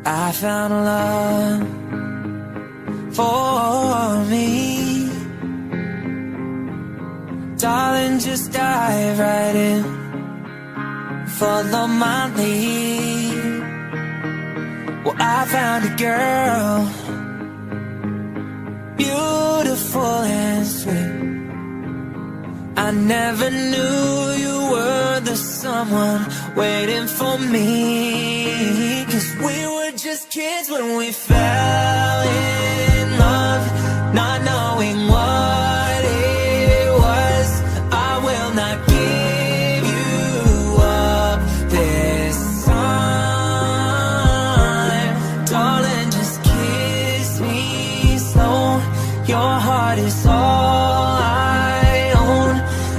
I found love for me. Darling, just dive right in, follow my lead. Well, I found a girl, beautiful and sweet. I never knew you were the someone waiting for me. 'Cause we were just kids when we fell in love, not knowing what it was. I will not give you up this time. Darling, just kiss me slow. Your heart is all I own,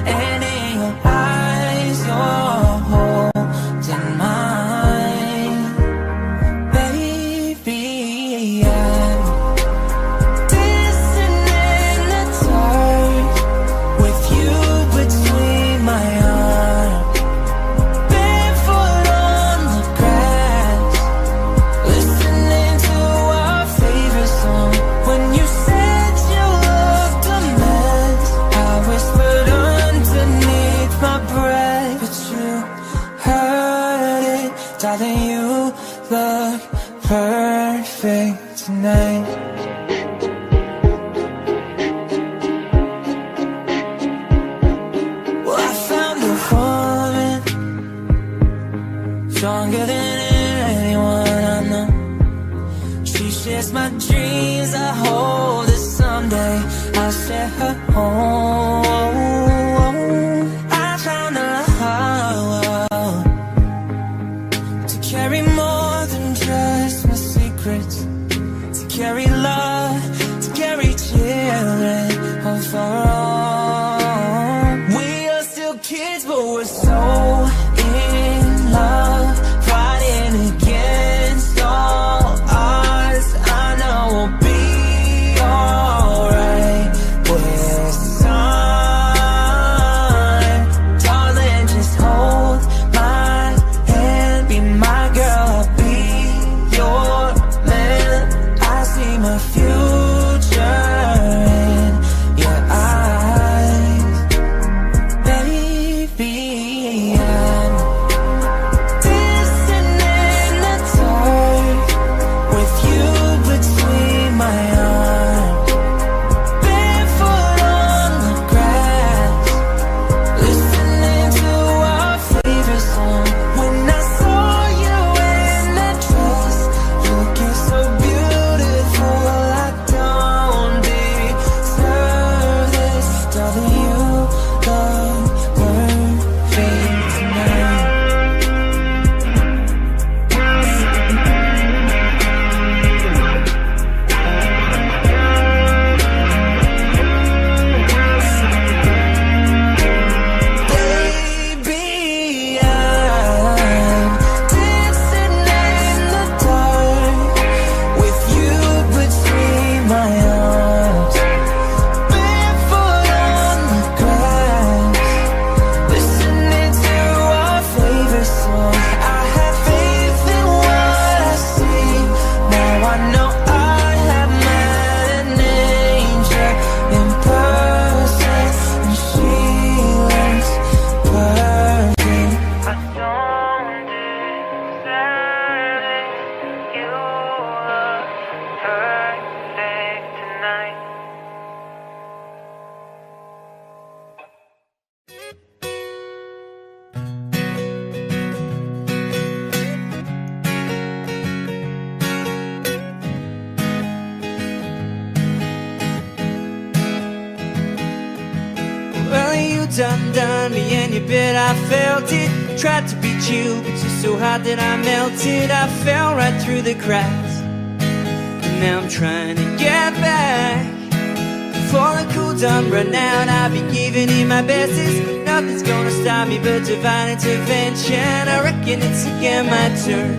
and in your eyes you're holding mine. Baby, I'm dancing in the dark with you between my arms, barefoot on the grass, listening to our favorite song. When you said you looked a mess, I whispered underneath my breath, but you heard it. Darling, you look perfect tonight. Well, I found a woman stronger than anyone I know. She shares my dreams. I hope that someday I'll share her home. I found a love to carry more than just my secrets, to carry love, to carry children of our own. We are still kids, but we're so in love, fighting against all odds. I know we'll be alright with time. Darling, just hold my hand, be my girl, I'll be your man. I see my future in your eyes. Baby, I'm dancing in the dark with you between my arms, barefoot on the grass, listening to our favorite song. When I saw you in that dress, looking so beautiful, I don't deserve this. Darling, you look perfect tonight. Baby, I'm dancing in the dark with you between my arms, barefoot on the grass, listening to our favorite song. I have faith in what I see. Now I know I have met an angel in person, and she looks perfect. I don't deserve it. You look perfect tonight. Well, you done me and you bet I felt it. Tried to beat you, but you're so hot that I melted. I fell right through the cracks, and now I'm trying to get back. Before the cool done run out, I'll be giving it my best. Nothing's gonna stop me but divine intervention. I reckon it's again my turn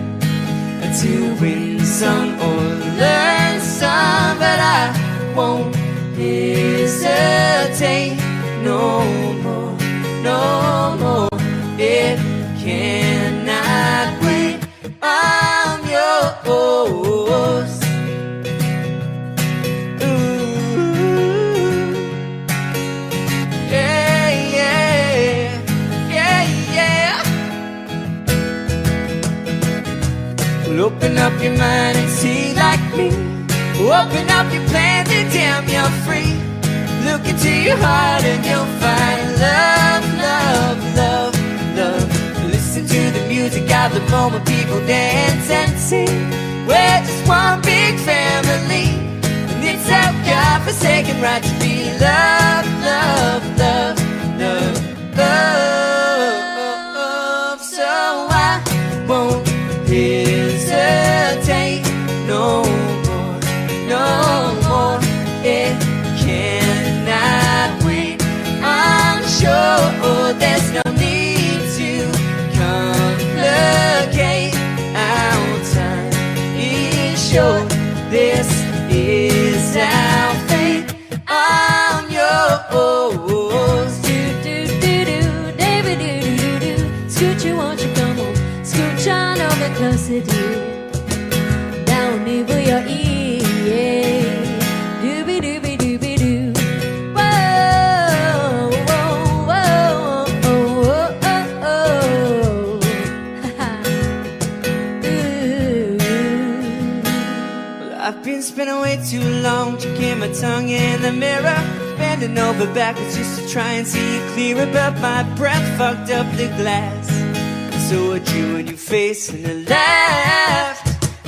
to win some or learn some, but I won't hesitate no more, no more. It cannot wait. I'm yours. Well, open up your mind and see like me. Open up your plans and damn, you're free. Look into your heart and you'll find love, love, love, love. Listen to the music of the moment, people dance and sing. We're just one big family, and it's our God-forsaken right to be loved, love, love, love, love. So I won't hesitate no more, no more. It cannot wait. I'm sure there's no need to complicate our time. It's sure this is our fate. I'm yours. Do do do do, David do do do. Scoochie, won't you come home? Scooch on over closer to you. Down over your ear, yeah. Doobie doobie doobie doo. Whoa, whoa, whoa, oh, oh, oh, oh. Ha ha. Ooh. Well, I've been spending way too long checking my tongue in the mirror, bending over backwards just to try and see it clearer, but my breath fucked up the glass. So I drew a new face and I laughed.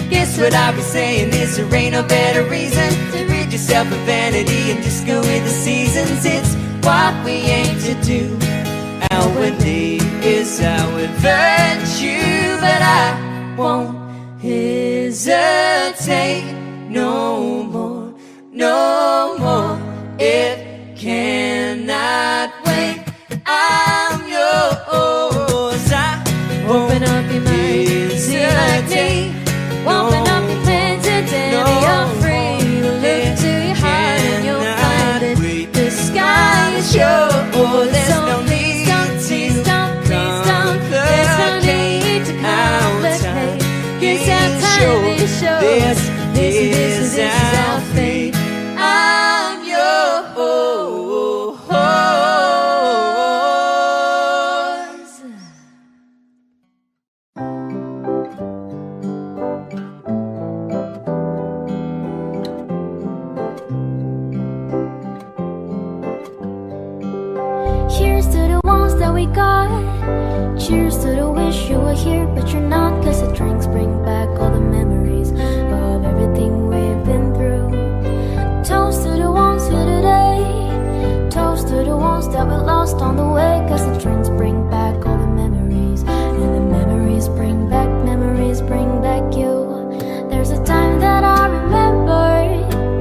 Guess what I'll be saying is there ain't no better reason to rid yourself of vanity and just go with the seasons. It's what we aim to do. Our name is our virtue, but I won't hesitate no more, no more. It cannot wait. I'm yours. I Open up your mind, see like me. Open up your plans and then you're free. Look to your heart and you'll find it. The sky is yours. There's So no please need don't, please don't, please don't. There's no need to complicate. 'Cause our time is short. This is our fate. I'm yours. Here's to the ones that we got. Cheers to the wish you were here, but you're not. 'Cause the drinks bring back all the memories of everything we've been through. Toast to the ones here today. Toast to the ones that we lost on the way. 'Cause the drinks bring back all the memories, and the memories bring back you. There's a time that I remember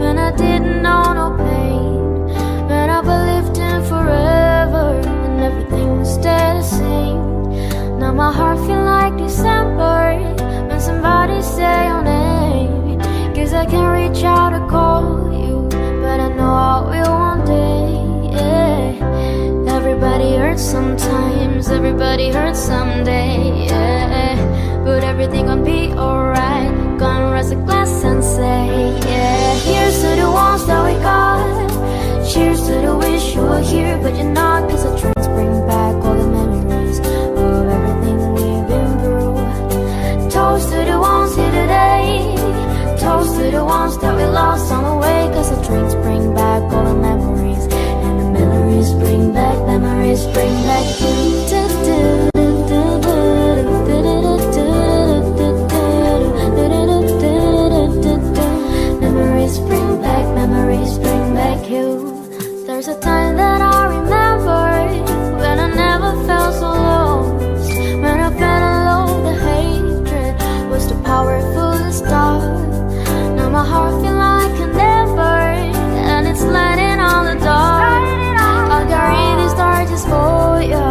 when I didn't know no pain, when I believed in forever and everything would stay the same. Now my heart feel like December when somebody say your name. 'Cause I can't reach out to call you, but I know I will one day, yeah. Everybody hurts sometimes, everybody hurts someday, yeah. But everything gon' be alright. Gonna raise a glass and say, yeah. Here's to the ones that we got. Cheers to the wish you were here, but you're not. 'Cause the drinks bring back all the memories of everything we've been through. Toast to the ones here today. Toast to the ones that we lost on the way. 'Cause the drinks bring back all the memories, and the memories bring back you. Memories bring back you. There's a time that I remember when I never felt so lost, when I felt alone, the hatred was too powerful to stop. Now my heart feel like an ember, and it's lighting on the dark. I'll carry these torches for you.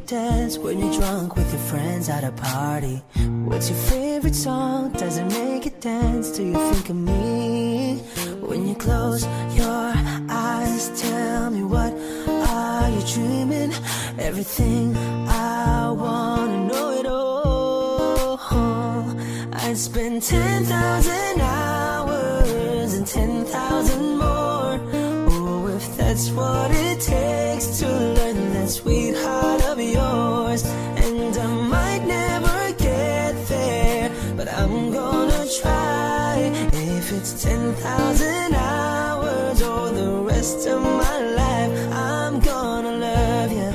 dance when you're drunk with your friends at a party? What's your favorite song? Does it make you dance? Do you think of me? When you close your eyes, tell me, what are you dreaming? Everything I wanna know it all. I'd spend 10,000 hours and 10,000 more. Oh, if that's what it takes to learn that sweetheart of yours. And I might never get there, but I'm gonna try. If it's 10,000 hours or the rest of my life, I'm gonna love you.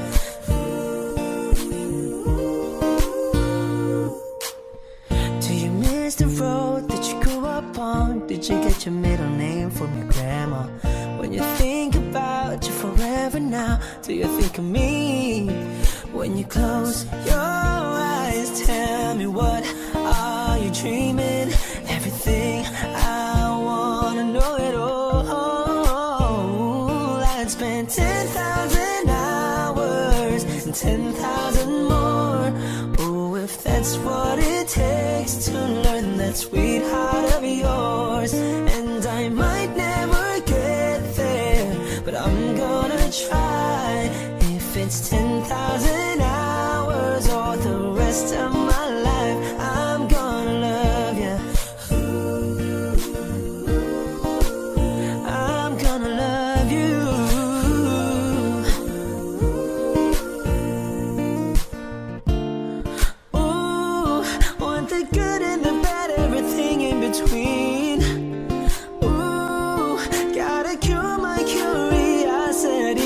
Do you miss the road that you grew up on? Did you get your middle name from your grandma? When you think about you forever now, do you think of me? When you close your eyes, tell me, what are you dreaming? Everything I wanna know it all. I'd spend 10,000 hours and 10,000 more. Oh, if that's what it takes to learn that sweetheart of yours. And I might never get there, but I'm gonna try. If it's 10,000 hours or the rest of my life, I'm gonna love you. I'm gonna love you. Ooh, want the good and the bad, everything in between. Ooh, gotta cure my curiosity.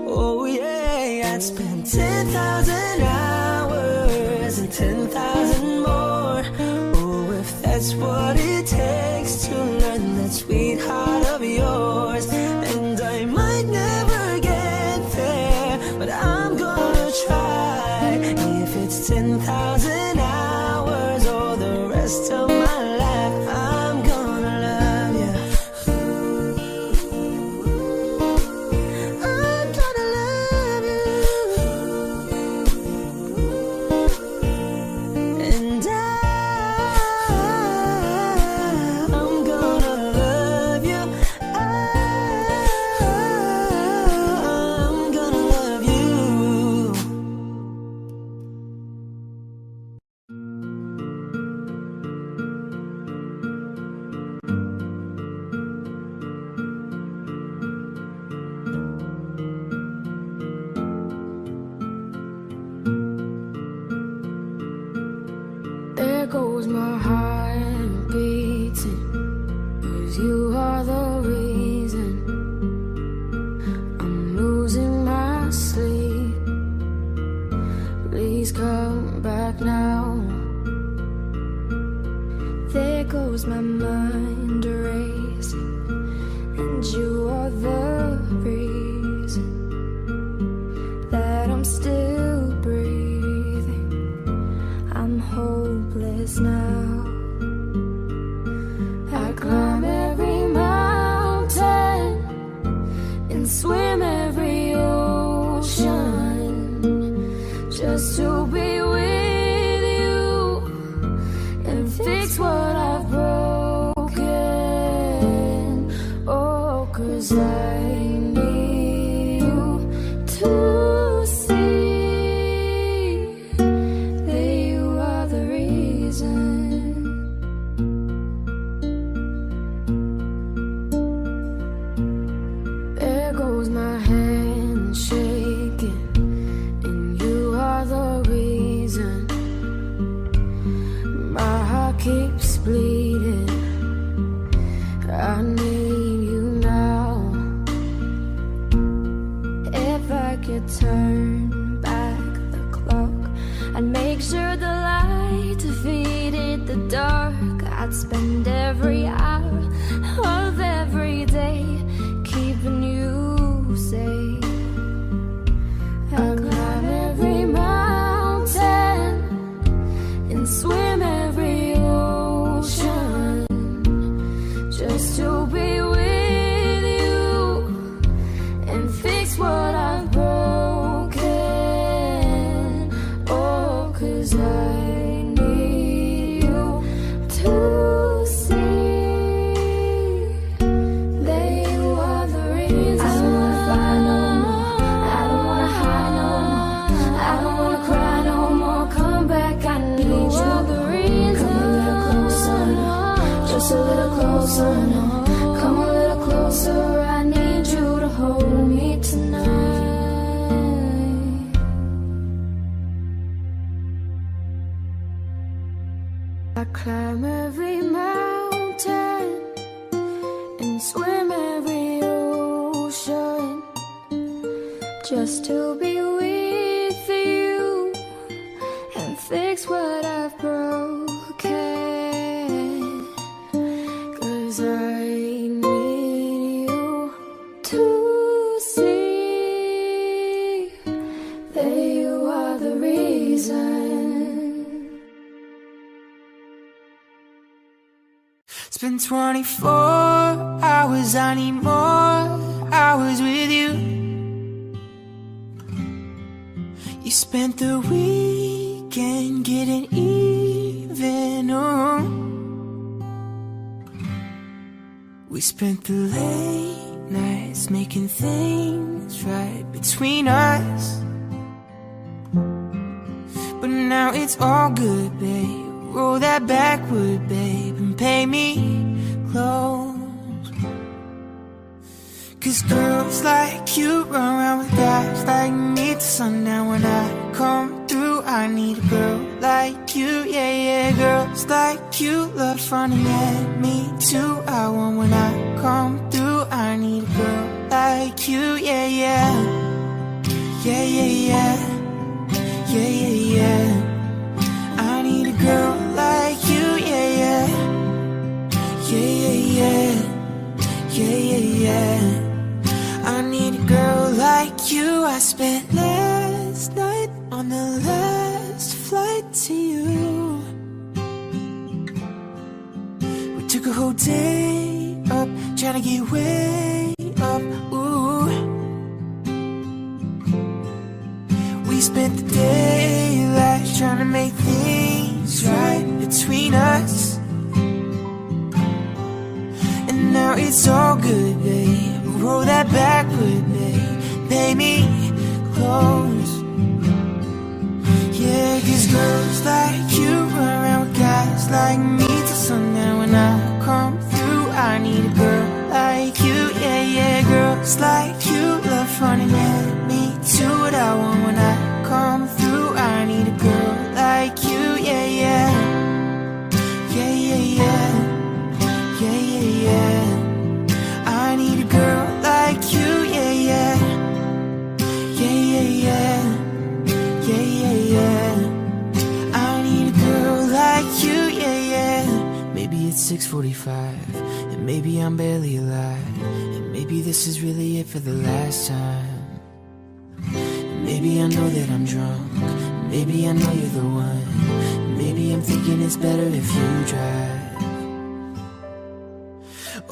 Oh yeah, I'd spend 10,000 hours and 10,000 more. Oh, if that's what it takes to learn that sweetheart of yours. And I might never get there, but I'm gonna try. If it's 10,000 hours or the rest of my life, I'm gonna love you. I'm gonna love you. And I'm gonna love you. I'm gonna love you. There goes my heart beating, 'cause you are the reason I'm losing my sleep. Please come back now. There goes my mind racing, and you are the reason that I'm still breathing. I'm hopeless now. I climb every mountain and swim every ocean just to be with you and fix what I've broken. Oh, 'cause I need you to see that you are the reason. There goes my hand shaking, and you are the reason. My heart keeps bleeding. I need you now. If I could turn back the clock, I'd make sure the light defeated the dark. I'd spend every hour of every day keeping you safe. I'd climb every mountain and swim every ocean just to be with you and fix what I've broken. closer now. Come a little closer, I need you to hold me tonight. I climb every mountain and swim every ocean just to be with you and fix what I've broken. 'Cause I need you to see that you are the reason. It's been 24 hours, I need more hours with you. You spent the weekend getting even, oh. We spent the late nights making things right between us. But now it's all good, babe. Roll that backward, babe, and pay me close. 'Cause girls like you run around with guys like me till sundown. When I come through, I need a girl like you, yeah, yeah. Girls like you love fun, and yeah, me too. I want when I come through, I need a girl like you, yeah, yeah. Yeah, yeah, yeah. Yeah, yeah, yeah. I need a girl like you, yeah, yeah. Yeah, yeah, yeah. Yeah, yeah, yeah. I need a girl like you. I spent last night on the last flight to you. We took a whole day up, trying to get way up, ooh. We spent the daylight trying to make things right between us. And now it's all good, babe. Roll that backward, babe. Pay me close. Yeah, 'cause girls like you run around with guys like me till sundown. When I come through, I need a girl like you, yeah, yeah. Girls like you love fun, and yeah, me too. What I want when I come through, I need a girl like you, yeah, yeah. Yeah, yeah, yeah. Yeah, yeah, yeah. I need a girl like you, yeah, yeah. Yeah, yeah, yeah. Yeah, yeah, yeah. I need a girl like you, yeah, yeah. Maybe it's 6:45, and maybe I'm barely alive, and maybe this is really it for the last time. And maybe I know that I'm drunk, maybe I know you're the one. Maybe I'm thinking it's better if you drive.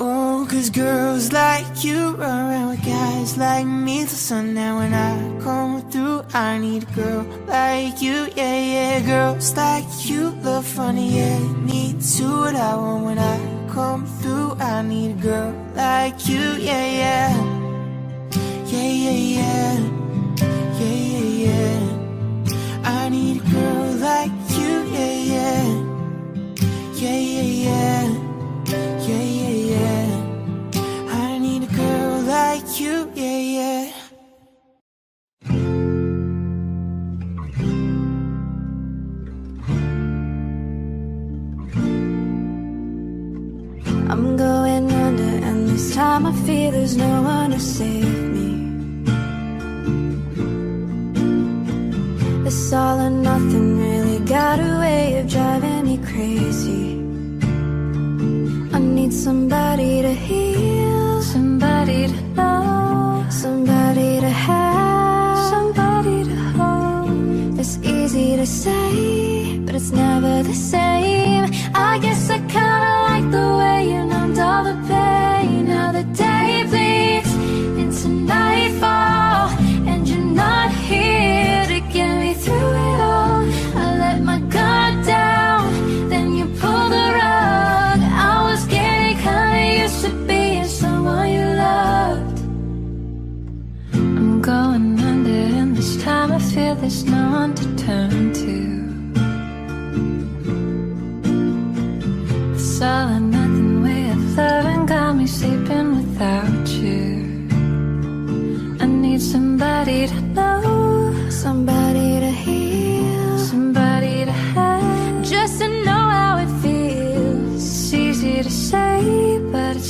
Oh, 'cause girls like you run around with guys like me till sundown. When I come through, I need a girl like you, yeah, yeah. Girls like you love funny, yeah, me too. What I want when I come through, I need a girl like you, yeah, yeah. Yeah, yeah, yeah. Yeah, yeah, yeah. I need a girl like you, yeah, yeah. Yeah, yeah, yeah. Yeah, yeah, yeah. I need a girl like you, yeah, yeah. I'm going under, and this time I feel there's no one to save me. This all or nothing really got a way of driving me crazy. I need somebody to heal, somebody to know, somebody to have, somebody to hold. It's easy to say, but it's never the same. I guess I kinda like the way you numbed all the pain. Now the day bleeds into nightfall, and you're not here to get me through it all. I let my guard down, then you pulled the rug. I was getting kinda used to being someone you loved. I'm going under, and this time I feel there's no one to turn to. It's all or nothing way of love.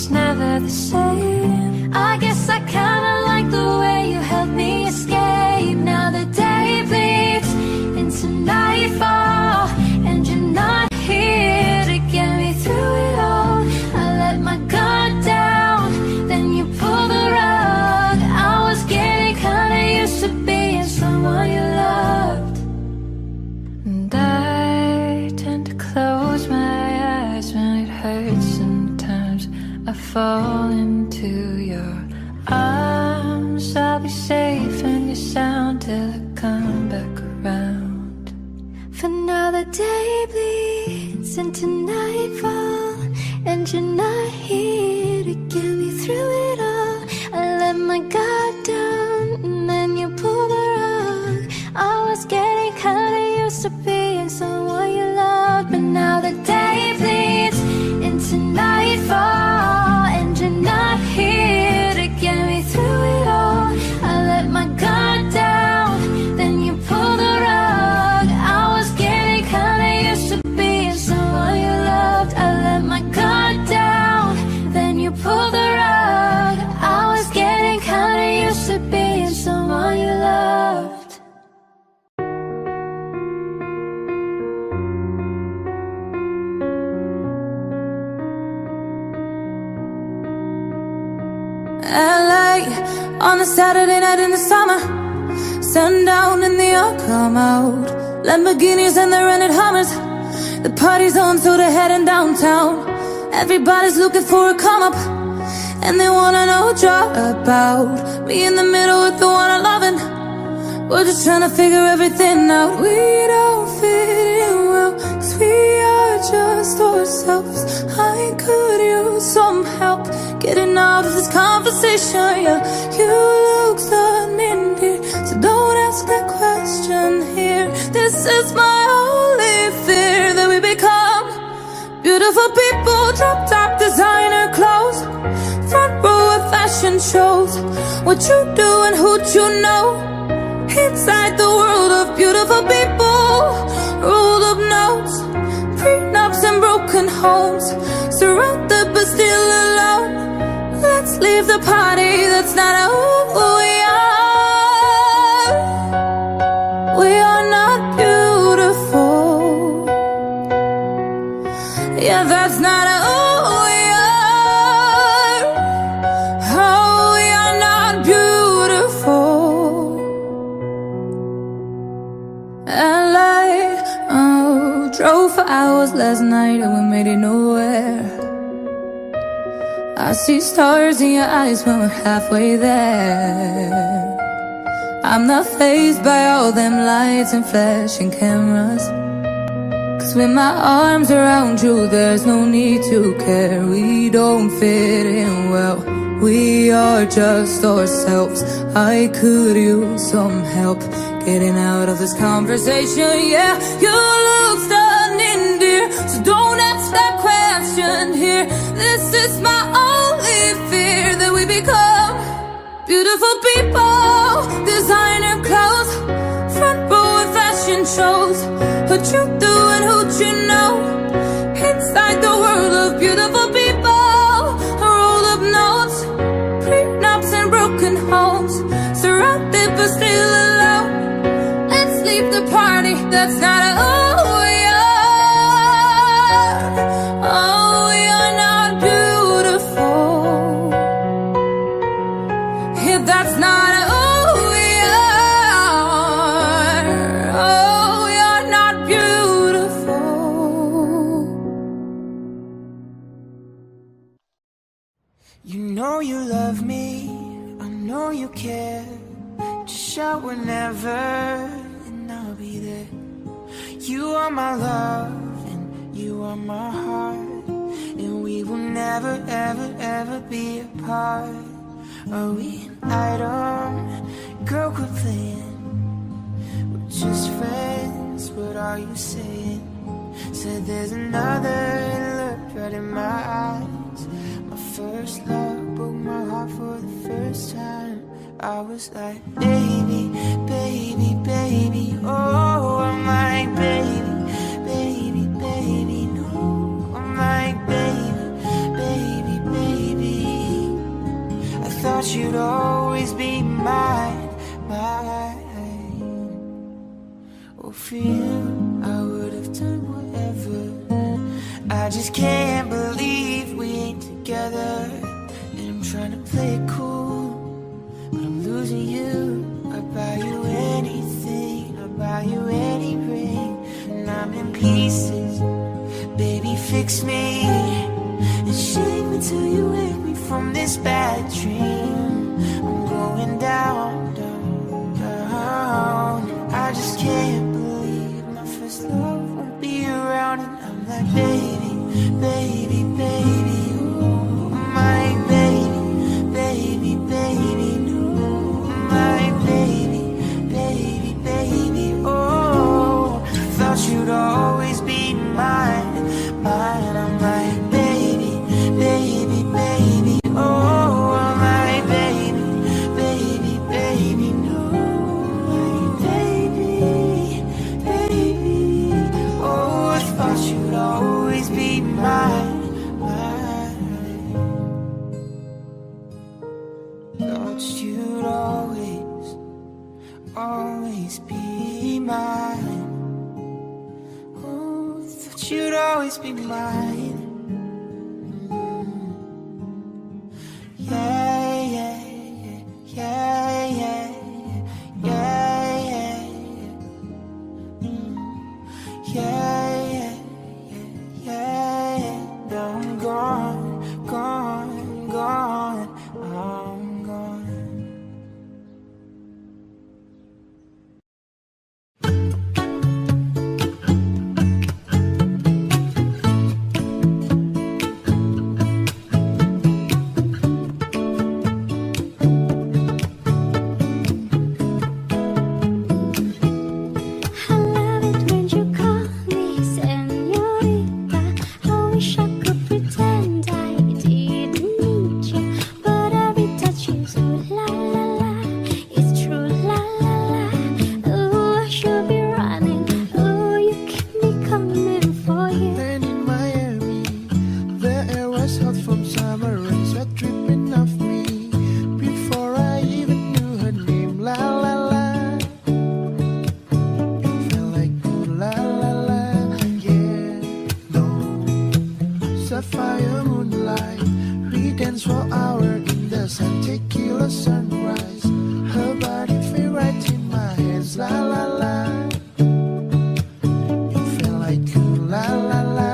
it's never the same. I guess I kinda like the way you helped me escape. Now the day bleeds into nightfall, and you're not here to get me through it all. I let my guard down, then you pulled the rug. I was getting kinda used to being someone you loved. And I tend to close my eyes when it hurts. Sometimes I fall into your arms. I'll be safe in your sound till I come back around. For now the day bleeds into nightfall, and you're not here to get me through it all. I let my guard down, and then you pulled the rug. I was getting kinda used to being someone you loved. But now the day bleeds into nightfall, and you're not here to get me through it all. I let my guard down, then you pulled the rug. I was getting kinda used to being someone you loved. I let my guard down, then you pulled the rug. I was getting kinda used to being someone you loved. LA on a Saturday night in the summer, sundown and the all come out. Lamborghinis and the rented Hummers, the party's on so they're heading downtown. Everybody's looking for a come up, and they wanna know about me in the middle with the one I'm loving. We're just trying to figure everything out. We don't fit in well, 'cause we are just ourselves. I could use some help getting out of this conversation. Yeah, you look stunning here, so don't ask that question here. This is my only fear, that we become beautiful people, drop top designer clothes, front row of fashion shows. What you do and who you know, inside the world of beautiful people, rolled up notes, prenups and broken homes, surrounded but still alone. Let's leave the party, that's not who we are. We are not beautiful. Yeah, that's not who we are. Oh, we are not beautiful. LA, drove for hours last night and we made it nowhere. I see stars in your eyes when we're halfway there. I'm not fazed by all them lights and flashing cameras, 'cause with my arms around you there's no need to care. We don't fit in well, we are just ourselves. I could use some help getting out of this conversation. Yeah, you look stunning dear, so don't ask that question here. This is my only fear, that we become beautiful people, designer clothes, front row of fashion shows. What you do and who you know, inside the world of beautiful people, roll up notes, prenups and broken homes, surrounded but still alone. Let's leave the party, that's not who we are. Oh, we are not beautiful. Yeah, that's not who we are. Oh, we are not beautiful. You know you love me, I know you care. Just shout whenever, and I'll be there. You are my love, and you are my heart, and we will never, ever, ever be apart. Are we an item? Girl, quit playing. We're just friends, what are you saying? Said there's another, look right in my eyes. My first love broke my heart for the first time. I was like, baby, baby, baby. Oh, I'm like, baby, baby, baby. No, I'm like, baby, baby, baby. for you, I would have done whatever. I just can't believe we ain't together. And I'm trying to play it cool, but I'm losing you. I buy you anything, I buy you any ring, and I'm in pieces. Baby, fix me and shake me till you wake me from this bad dream. I'm going down, down, down. I just can't believe my first love won't be around. And I'm like, baby, baby, baby, oh, my baby, baby, baby, no, my baby, baby, baby, oh, thought you'd always be mine, mine. I'm like, baby, baby, baby, oh, my baby, baby, baby, no, my baby, baby, oh, I thought you'd always be mine, mine. Thought you'd always be mine. Oh, thought you'd always be mine. Yeah, yeah, yeah, yeah, yeah, yeah, yeah, yeah, yeah, yeah. Now I'm gone, gone, gone. I'm gone. I love it when you call me señorita. I wish I could pretend I didn't need you, but every touch is ooh la la la. It's true la la la. Ooh, I should be running. Ooh, you keep me coming for you. Then in Miami, the air was hot from summer rain, sweat dripping off me. Before I even knew her name, la la la. It felt like ooh la la la, yeah. No sapphire moonlight, we danced for hours in the sun, tequila sunrise. Her body fit right in my hands, la la la. It felt like ooh la la la.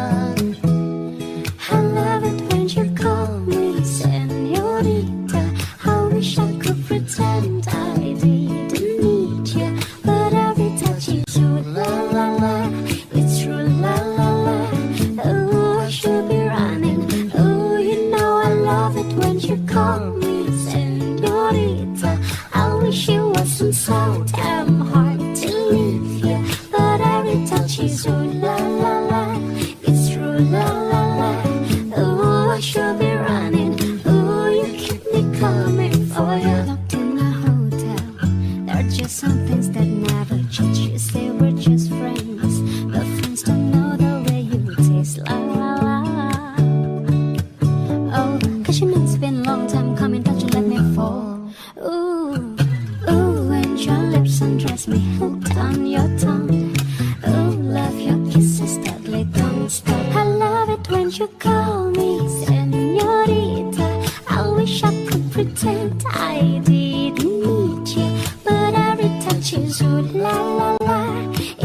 I love it when you call me señorita. I wish I could pretend I didn't need you, but every touch is ooh la la la. It's true la la la. Ooh, I should be running. Ooh, you know I love it when you call me señorita. I wish it wasn't so damn hard to leave you, but every touch is ooh la la la. It's true la la la. Ooh, I should be running. Ooh, you keep me coming for you. Locked in a hotel, there are just some things that never change. You say we're just friends, but friends don't know the way you taste. La la la. Oh, 'cause you know it's been a long time coming, don't you let me fall. Ooh, ooh, when your lips undress me, hooked on your tongue. Ooh, love your kisses deadly, don't stop. I love it when you call me señorita. I wish I could pretend I didn't need you, but every touch is ooh la la la.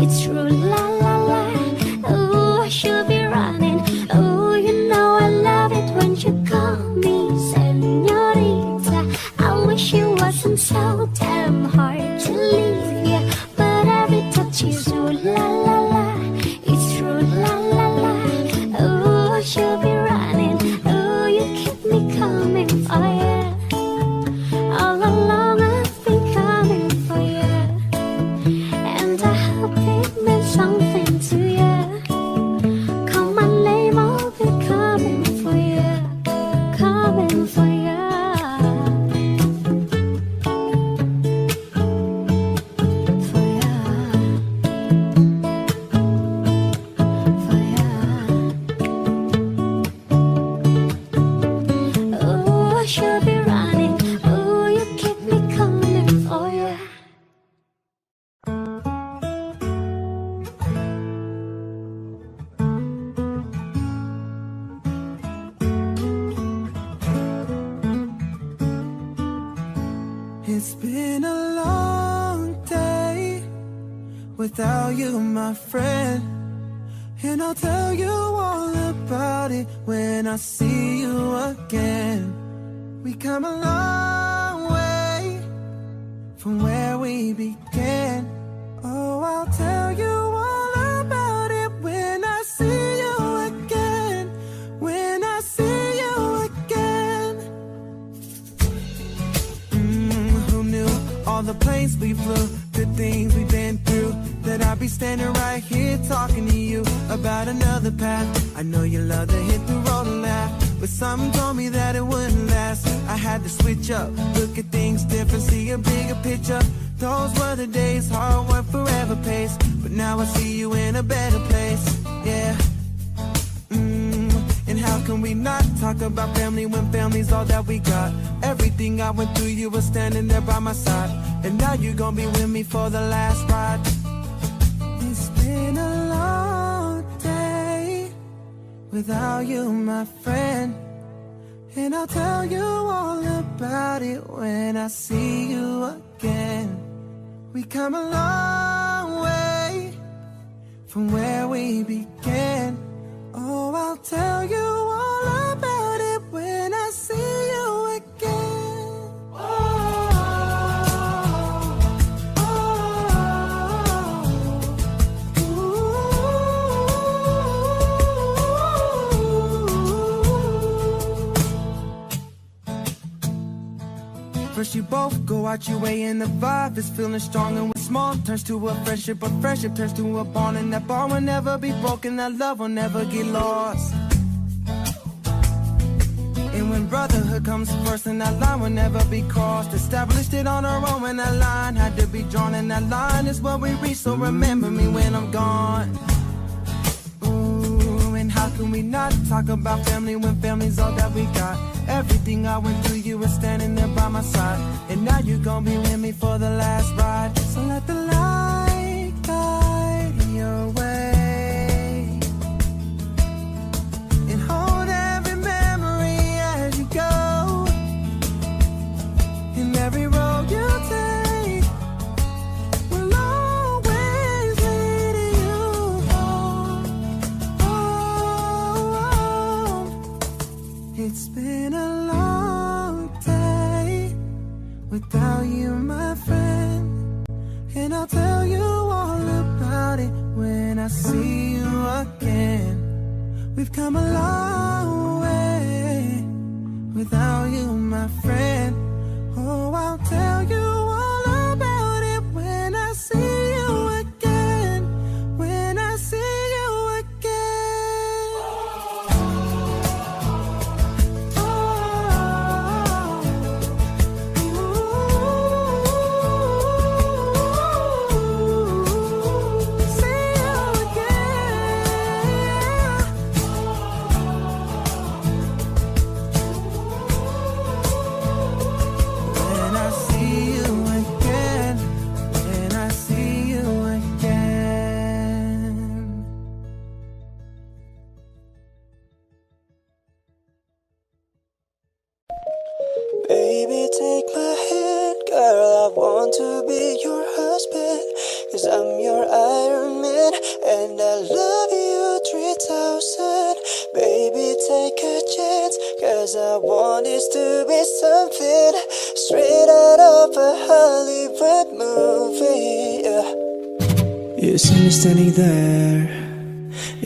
It's true la la la. Ooh, I should be running. Ooh, you know I love it when you call me señorita. I wish it wasn't so damn hard to leave you, but every touch is ooh la la la. It's true la la la. Ooh, I should be running. Ooh, you keep me coming for you. All along I've been coming for you, and without you, my friend. And I'll tell you all about it when I see you again. We come a long way from where we began. Oh, I'll tell you all about it when I see you again. When I see you again. Who knew all the planes we flew, good things we've been through, that I'd be standing right here talking to you about another path. I know you love to hit the road and laugh, but something told me that it wouldn't last. I had to switch up, look at things different, see a bigger picture. Those were the days, hard work forever pays, but now I see you in a better place, yeah. And how can we not talk about family when family's all that we got? Everything I went through, you were standing there by my side, and now you're gonna be with me for the last ride. It's been a long day without you, my friend, and I'll tell you all about it when I see you again. We come a long way from where we began. Oh, I'll tell you all about it when I see you again. First you both go out your way and the vibe is feeling strong, and what's small turns to a friendship, but friendship turns to a bond, and that bond will never be broken, that love will never get lost. And when brotherhood comes first, and that line will never be crossed, established it on our own, and that line had to be drawn, and that line is what we reach, so remember me when I'm gone. Ooh, and how can we not talk about family when family's all that we got? Everything I went through, you were standing there by my side, and now you're gonna be with me for the last ride. So let the light guide your way, and hold every memory as you go, and every road you take will always lead you home. Oh, it's been a long day without you, my friend, and I'll tell you all about it when I see you again. We've come a long way without you, my friend. Oh, I'll tell you all about it when I see you again. When I see you again. When I see you again, when I see you again. Baby, take my hand, girl, I want to be your husband, 'cause I'm your Iron Man, and I love you 3000. Baby, take a chance, 'cause I want this to be something straight out of a Hollywood movie, yeah. You see me standing there,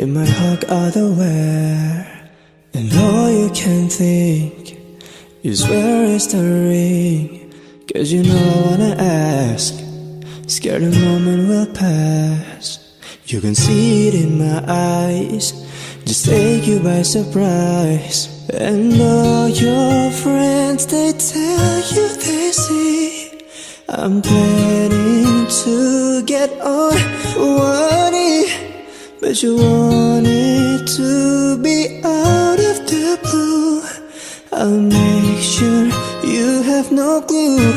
in my hug underwear, and all you can think is where is the ring? 'Cause you know I wanna ask, scared the moment will pass. You can see it in my eyes, just take you by surprise. And all your friends, they tell you they see I'm planning to get on one knee, but you want it to be out of the blue. I'll make sure you have no clue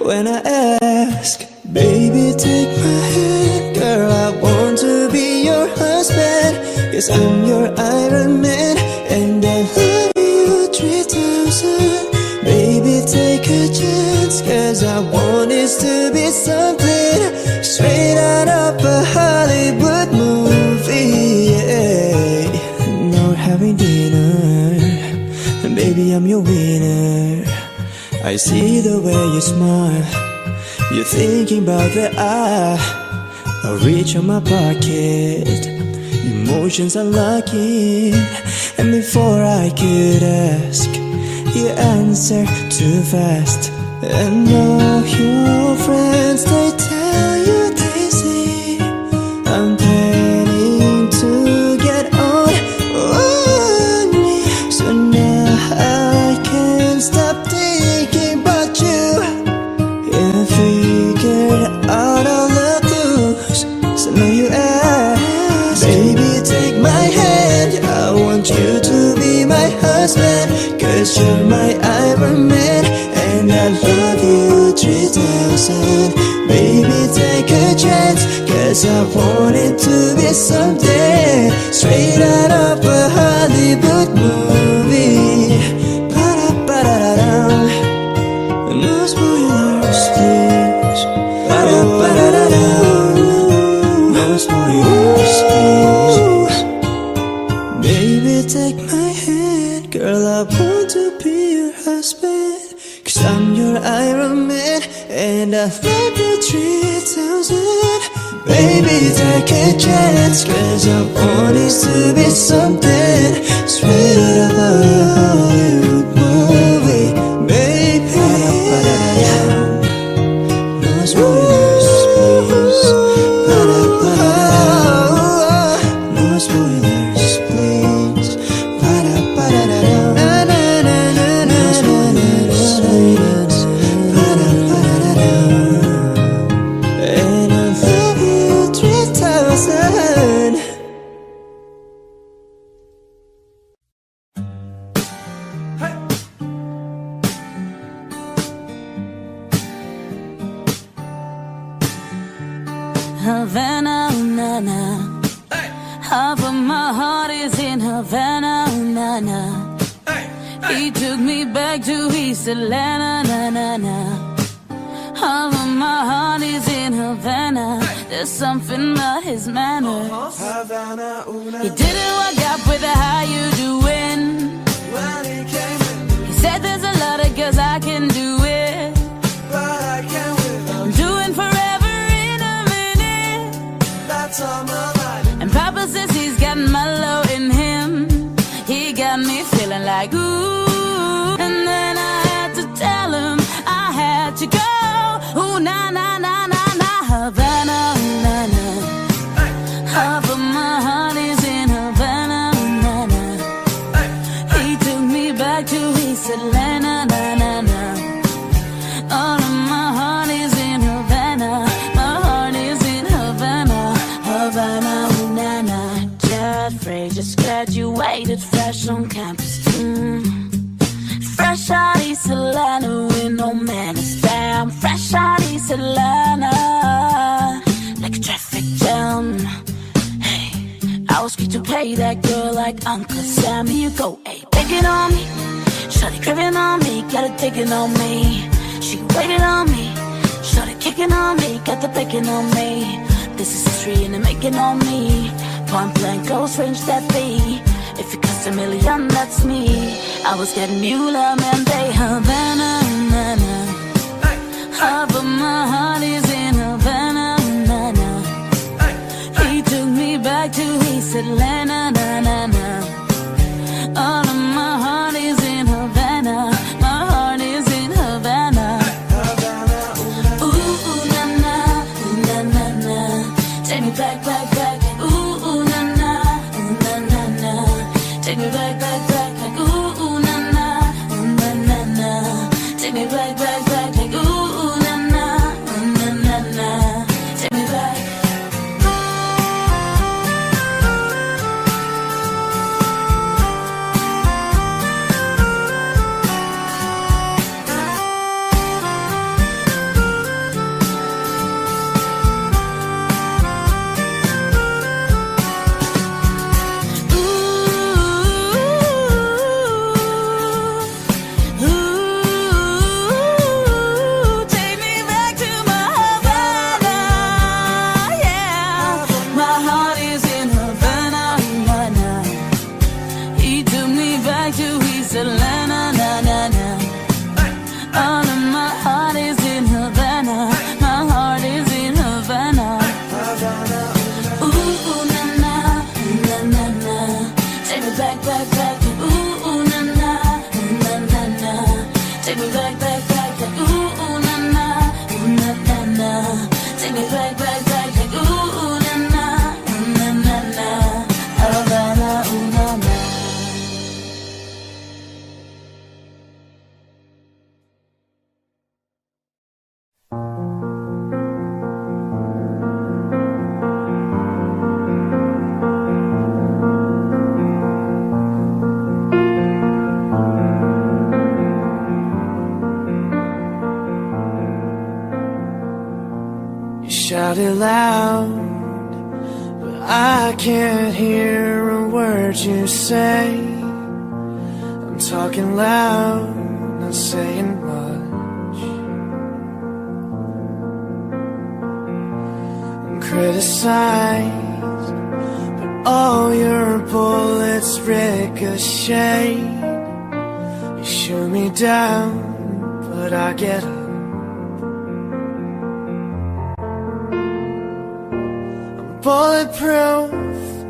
when I ask. Baby, take my hand, girl, I want to be your husband, 'cause I'm your Iron Man, and I love you 3000. Baby, take a chance, 'cause I want this to be something straight out of I see the way you smile. You're thinking about the I reach on my pocket. Emotions are locking, and before I could ask, you answer too fast. And all your friends, they tell you they see I'm planning to get on me. So now I can't stop thinking about you. You figured out all the clues, so now you ask, baby, take my hand. I want you to be my husband, 'cause you're my Iron Man, and I love you 3000. Baby, take a chance, 'cause I want it to be something straight out of a Hollywood movie. Ba-da-ba-da-da-dum. No spoilers, please. Ba-da-ba-da-da-dum. No spoilers, please. Baby, take my hand, girl, I want to be your husband, 'cause I'm your Iron Man, and I love you 3000. Baby, take a chance, 'cause I want it to be something straight out of a Hollywood movie. Baby, no spoilers, please. No spoilers, please. No spoilers, please. And I love you 3000. Havana, ooh, na na. Half of my heart is in Havana, ooh, na na. He took me back to East Atlanta, na na na. Half of my heart is in Havana. There's something about his manner. He didn't work out with the how you doing. He said there's a lot of girls I can do it, but I can't with him. Doing forever in a minute. That's all my life. And Papa says he's got mellow in him. He got me feeling like ooh. And then I had to tell him I had to go. Ooh, na na na na na. Havana, ooh, na na. Half of my heart is in Havana, ooh, na na. He took me back to East Atlanta, na na na. All of my heart is in Havana. My heart is in Havana, Havana, ooh, na na. Just free, just graduated fresh on campus. Fresh out East Atlanta with no manners. Damn, fresh out East Atlanta like a traffic jam. Hey, I was quick to pay that girl like Uncle Sam. Here you go, hey, begging on me, shawty craving on me, got it taking on me. She waited on me, shawty kicking on me, got the bacon on me. This is history and the making on me. Point blank, close range that be. If it costs $1 million, that's me. I was getting Mueller, man, they Havana, na na. Half of my heart is in Havana, na na. He took me back to East Atlanta, na na na. All of my heart is in Havana. My heart is in Havana. Ooh, ooh, na na, ooh, na na na. Take me back, back, back. Ooh, ooh, na na, ooh, na na na. Take me back, back, back, like ooh, ooh, na na, ooh, na na na. Take me back, back, back, like ooh, ooh, na na, ooh, na na na. Take me back. Ooh, loud, but I can't hear a word you say. I'm talking loud, not saying much. I'm criticized, but all your bullets ricochet. You shoot me down, but I get up. Bulletproof,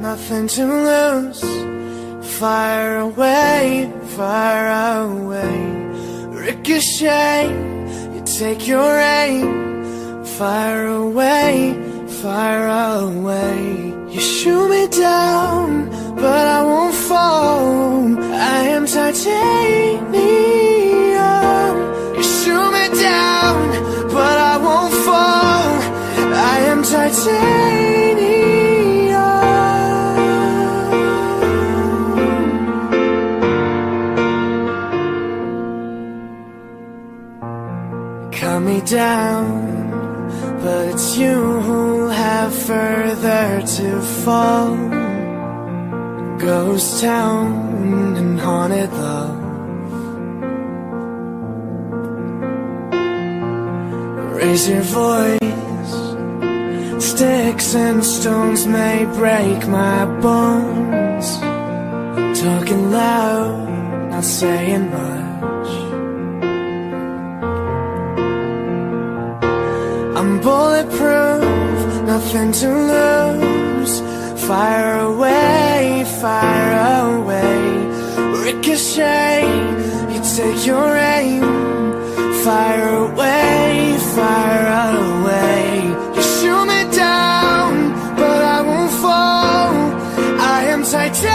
nothing to lose. Fire away, fire away. Ricochet, you take your aim. Fire away, fire away. You shoot me down, but I won't fall. I am titanium. You shoot me down, but I won't fall. I am titanium. Cut me down, but it's you who have further to fall. Ghost town and haunted love. Raise your voice. Sticks and stones may break my bones. Talking loud, not saying much. I'm bulletproof, nothing to lose. Fire away, fire away. Ricochet, you take your aim. Fire away, fire away. You shoot me down, but I won't fall. I am titanium.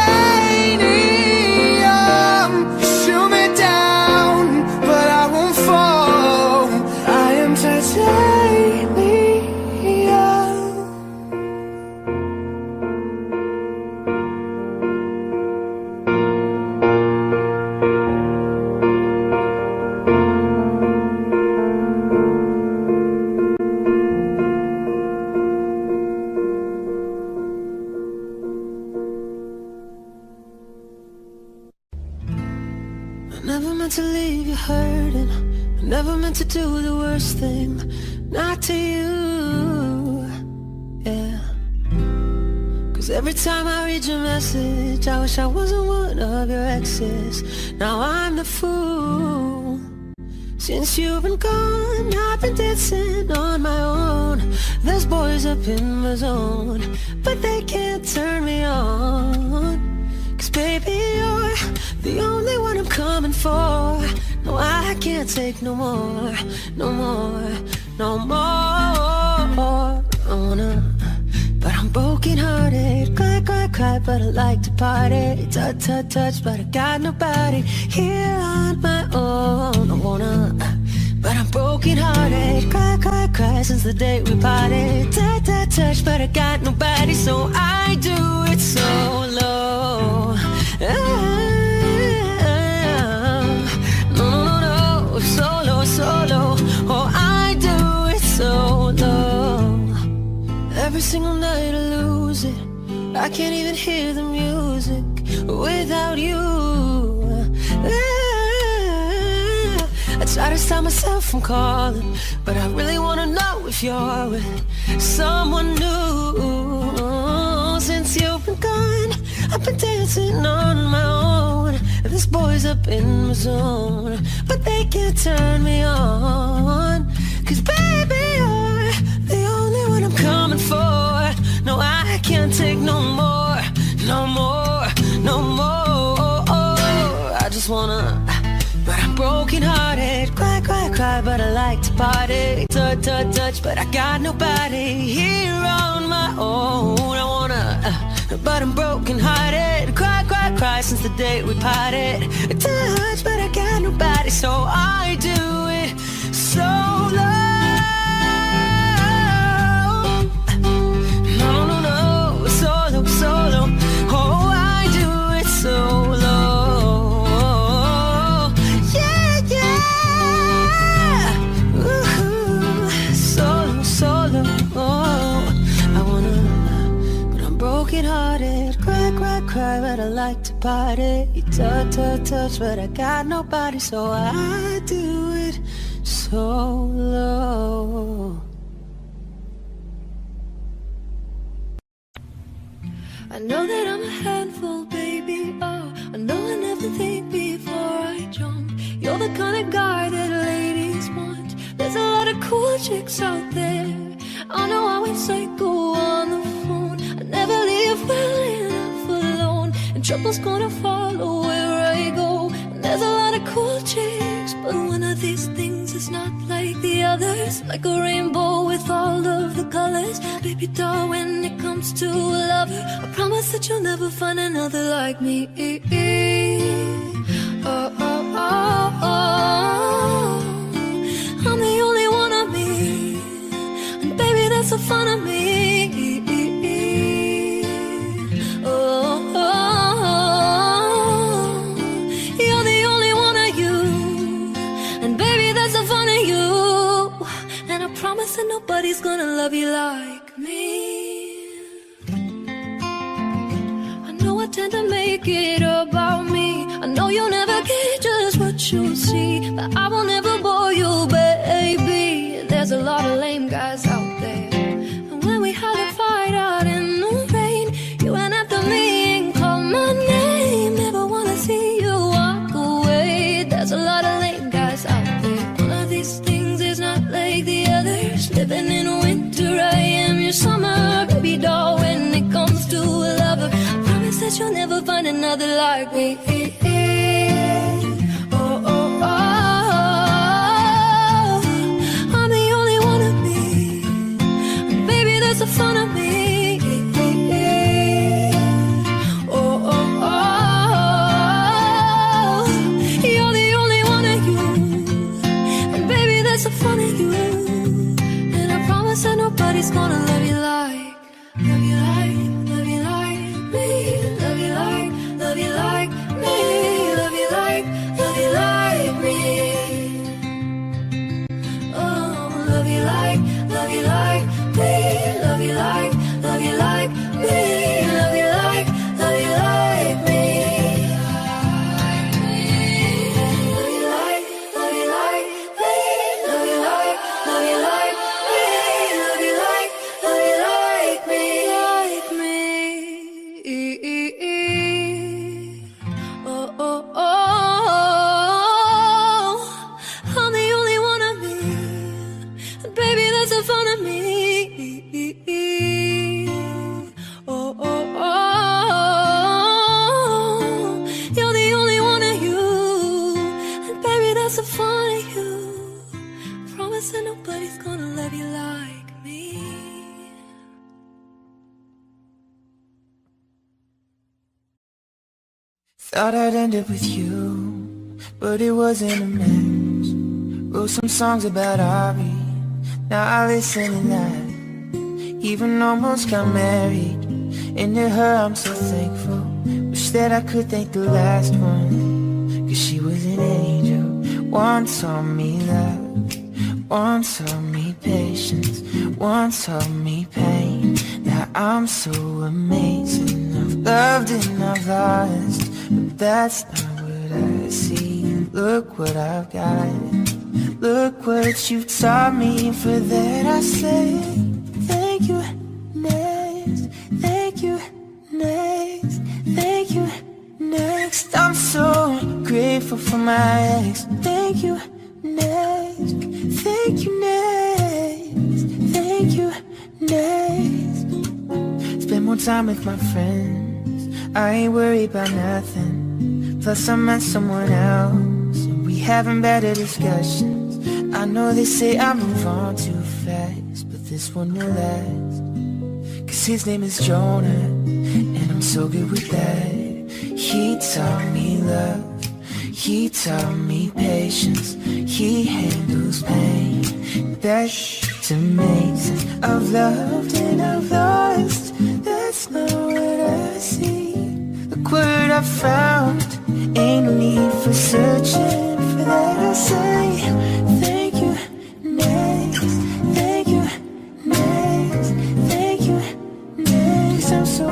You shoot me down, but I won't fall. I am titanium. Never meant to leave you hurting. I never meant to do the worst thing. Not to you, yeah. Cause every time I read your message, I wish I wasn't one of your exes. Now I'm the fool. Since you've been gone, I've been dancing on my own. There's boys up in my zone, but they can't turn me on. Cause baby, you're the only one I'm coming for. No, I can't take no more, no more, no more. I wanna, but I'm broken hearted. Cry, cry, cry, but I like to party. Touch, touch, touch, but I got nobody here on my own. I wanna, but I'm broken hearted. Cry, cry, cry since the day we parted. Touch, touch, touch, but I got nobody, so I do it solo. Solo, solo, oh, I do it solo. Every single night I lose it. I can't even hear the music without you. I try to stop myself from calling, but I really wanna know if you're with someone new. Since you've been gone, I've been dancing on my own. This boy's up in my zone, but they can't turn me on. Cause baby, you're the only one I'm coming for. No, I can't take no more, no more, no more. I just wanna, but I'm broken hearted. Cry, cry, cry, but I like to party. Touch, touch, touch, but I got nobody here on my own. I wanna, but I'm broken hearted. Cry, cry, cry since the day we parted. Touch, but I got nobody, so I do it solo. No, no, no, solo, solo. Oh, I do it solo. Yeah, yeah. Ooh, solo, solo. Oh. broken hearted. Cry, cry, cry, but I like to party. You touch, touch, touch, but I got nobody, so I do it solo. I know that I'm a handful, baby, oh, I know I never think before I jump. You're the kind of guy that ladies want. There's a lot of cool chicks out there. I know I always psycho on the phone. I never leave well enough alone, and trouble's gonna follow where I go. And there's a lot of cool chicks, but one of these things is not like the others. Like a rainbow with all of the colors. Baby doll, when it comes to a lover, I promise that you'll never find another like me. Oh, oh, oh, oh. I'm the only one of me, and baby, that's the fun of me. Oh, oh, oh. You're the only one of you, and baby, that's the fun of you. And I promise that nobody's gonna love you like me. I know I tend to make it about me. I know you'll never get just what you see, but I will never bore you, baby. There's a lot of lame guys out there, and when we had a fight out in the rain, you went after me and called my name. Never wanna see you walk away. There's a lot of lame guys out there. One of these things is not like the others. Living in winter, I am your summer. Baby doll, when it comes to a lover, I promise that you'll never find another like me. Oh, oh, oh. I'm the only one of me, and baby, that's the fun of me. Oh, oh, oh. You're the only one of you, and baby, that's the fun of you. And I promise that nobody's gonna love you like me. Love you like me. Love you like me. Love you like me. Oh, love you like me. Love you like me. Love you like me. Love you like me. Love you like me. Love you like, love you like me. Love you like me. Love you like me. Like me. Oh, oh, oh. I'm the only one of me, and baby, that's the fun of me. Oh, oh, oh. You're the only one of you, and baby, that's the fun of you. Promise that nobody's gonna love you like me. Thought I'd end up with you, but it wasn't a match. Wrote some songs about Ari, now I listen to that. Even almost got married, and to her I'm so thankful. Wish that I could thank the last one, cause she was an angel. One taught me love, one taught me patience, one taught me pain. Now I'm so amazing. I've loved and I've lost, but that's not what I see. Look what I've got, look what you've taught me. For that I say thank you, next. Thank you, next. Thank you, next. I'm so grateful for my ex. Thank you, next. Thank you, next. Thank you, next. Spend more time with my friends, I ain't worried about nothing. Plus I met someone else, and we having better discussions. I know they say I move on too fast, but this one will last. Cause his name is Jonah, and I'm so good with that. He taught me love, he taught me patience, he handles pain. That's amazing. I've loved and I've lost, that's not what I see. Look what I found, ain't no need for searching. For that I say thank you, next. Thank you, next. Thank you, next. I'm so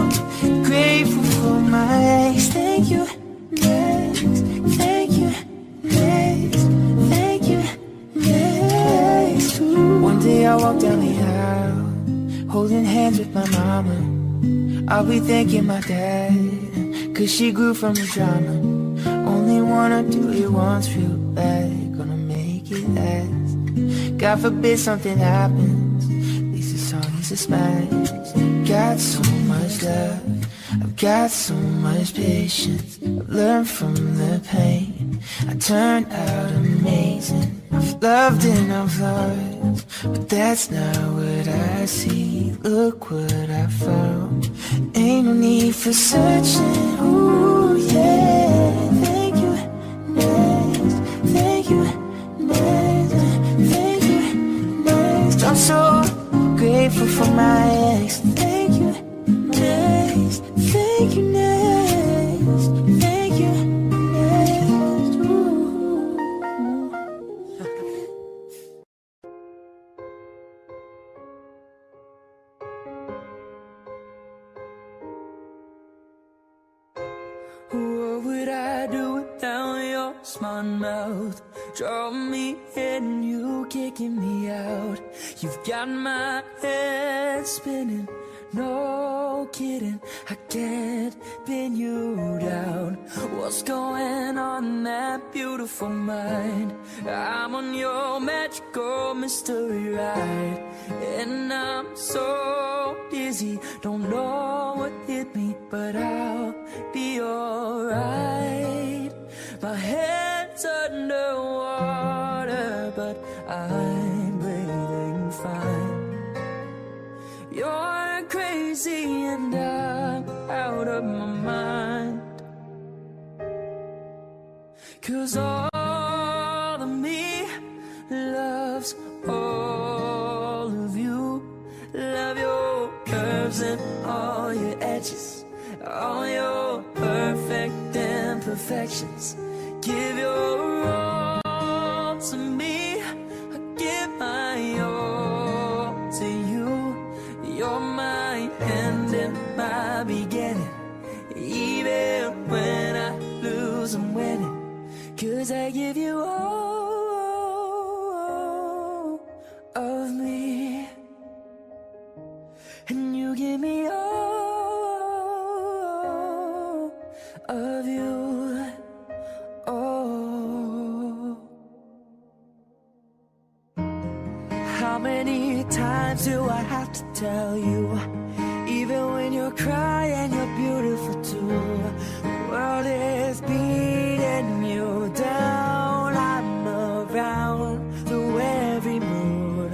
holding hands with my mama. I'll be thanking my dad, cause she grew from the drama. Only wanna do it once, feel bad, gonna make it last. God forbid something happens, at least the song is a smash. Got so much love, I've got so much patience. I've learned from the pain, I turned out amazing. I've loved and I've lost, but that's not what I see. Look what I found, ain't no need for searching. Ooh yeah, thank you, next. Thank you, next. Thank you, next. I'm so grateful for my ex. Thank you, next. Thank you, next. Thank you, next. Ooh. What would I do without your smart mouth? Draw me in, you kicking me out. You've got my head spinning, no kidding, I can't pin you down. What's going on in that beautiful mind? I'm on your magical mystery ride, and I'm so dizzy, don't know what hit me, but I'll be alright. My head's underwater, but I'm breathing fine. You're crazy and I'm out of my mind, 'cause all of me loves all of you. Love your curves and all your edges, all your perfect imperfections. Give your all to me, I give my all to you. You're my end and my beginning, even when I lose I'm winning, 'cause I give you all of me, and you give me all of you. Oh, how many times do I have to tell you? Even when you're crying, you're beautiful too. The world is beating you down. I'm around through every mood.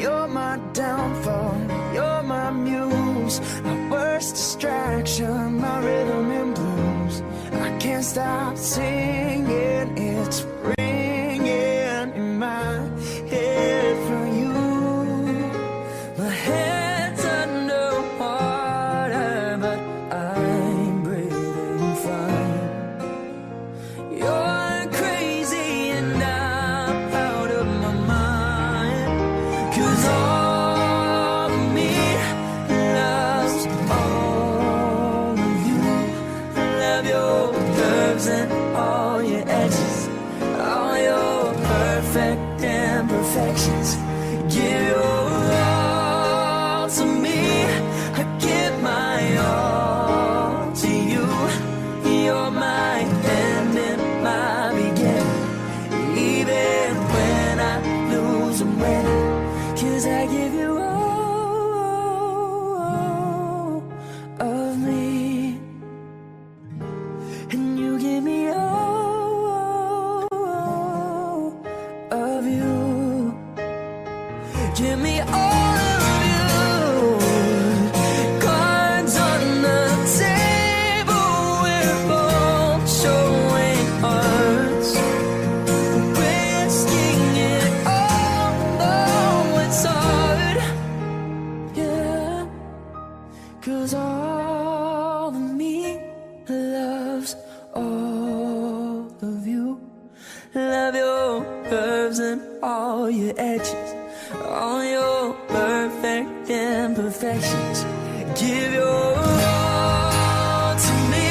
You're my downfall, you're my muse, my worst distraction, my rhythm and blues. I can't stop singing, it's ringing in my head for you. My head's underwater, but I'm breathing fine. You're crazy and I'm out of my mind, 'cause all of me loves all of you. Love your curves and all your edges, all your perfect imperfections. Give your all to me, I give my all to you. You're my end and my beginning, even when I lose I'm winning, 'cause I give you all of me, and you give me all of you. Give me all of you. Cards on the table, we're both showing hearts, risking it all, though it's hard. Yeah, 'cause all of me loves all of you. Love your curves and all your edges, all your perfect imperfections. Give your all to me,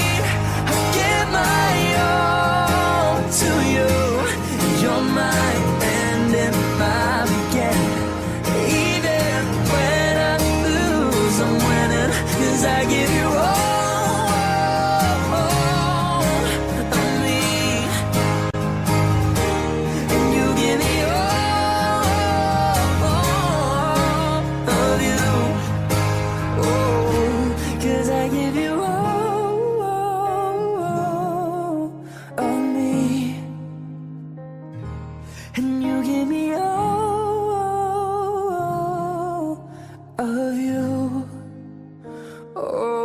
I give my all to you. You're my end and my beginning, even when I lose give you all of me, and you give me all of you. Oh, 'cause I give you all of me, and you give me all of you. Oh.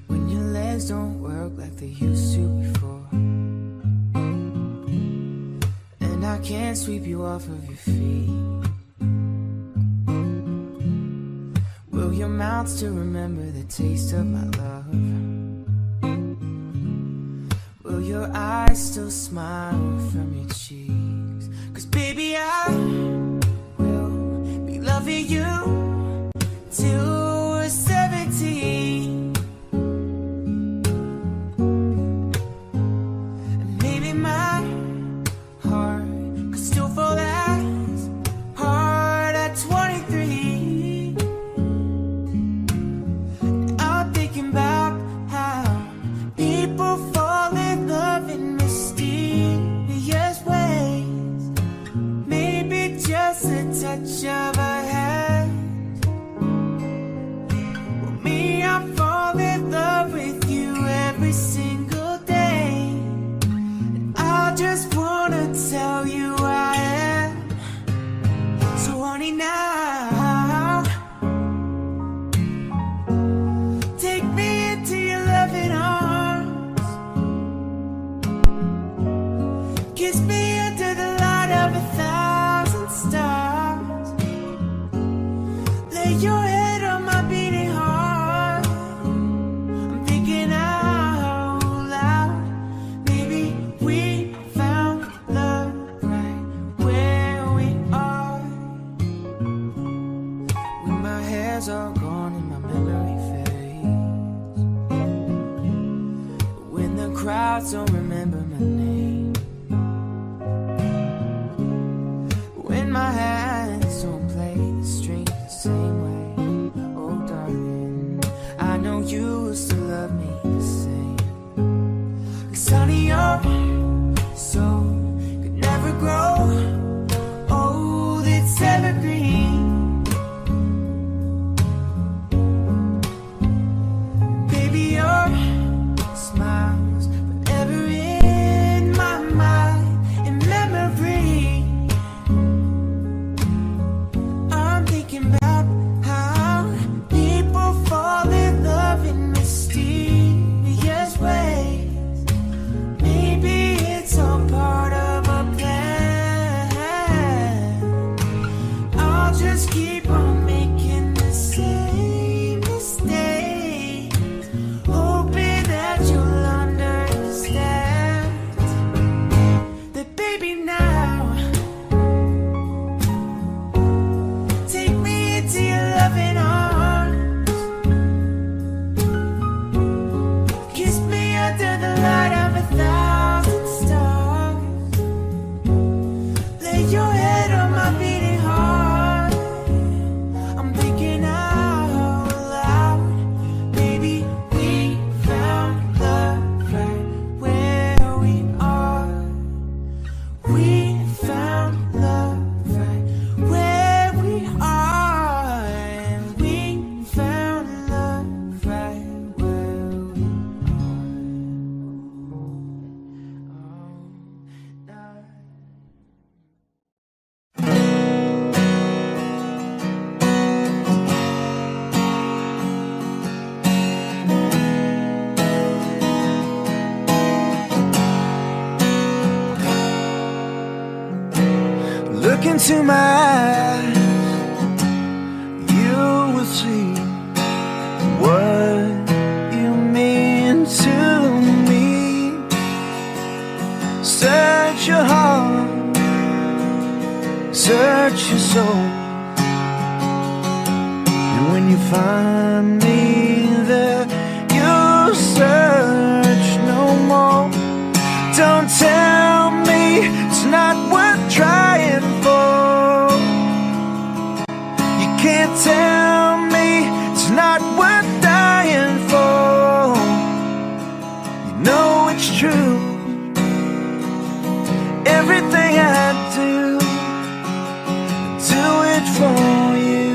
When your legs don't work like they used to before, and I can't sweep you off of your feet, will your mouth still remember the taste of my love? Will your eyes still smile from your cheeks? 'Cause baby, I will be loving you till we're 17. And maybe my heart could still fall as hard at 23. I'm thinking about how people fall in love in mysterious ways. Maybe just a touch of a hand. Well, me, I fall in love with you every single day, and I just wanna tell you I am. So honey, now take me into your loving arms, kiss me under the light of 1,000 stars, lay your head on my beating heart. I'm thinking out loud, maybe we found love right where we are. When my hair's all gone and my memory fades, when the crowds don't remember my name, when my hands don't play the strings the same way. Oh darling, I know you will still love me the same. 'Cause honey, your soul could never grow old, it's evergreen. Baby, your smile's forever in my mind and memory. I'm thinking about how people fall in love in mysterious ways. Maybe it's all part of a plan. I'll just keep on making the same mistakes, hoping that you'll understand that, baby, now take me into your loving arms, kiss me under the light of 1,000 stars, lay your head on my beating heart. I'm thinking out loud, baby, we found love right where we are. We found love right where we are, and we found love right where we are. Look into my eyes, you will see what you mean to me. Search your heart, search your soul, and when you find me there, you'll search no more. Don't tell me it's not worth trying for. You can't tell me it's not worth dying for. You know it's true. Everything I do it for you.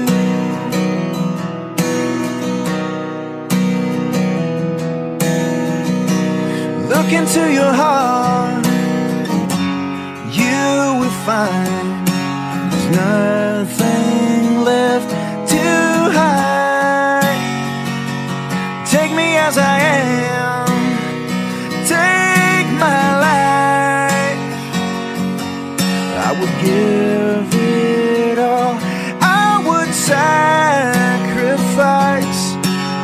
Look into your heart, you will find there's nothing left to hide. Take me as I am, take my life. I would give it all, I would sacrifice.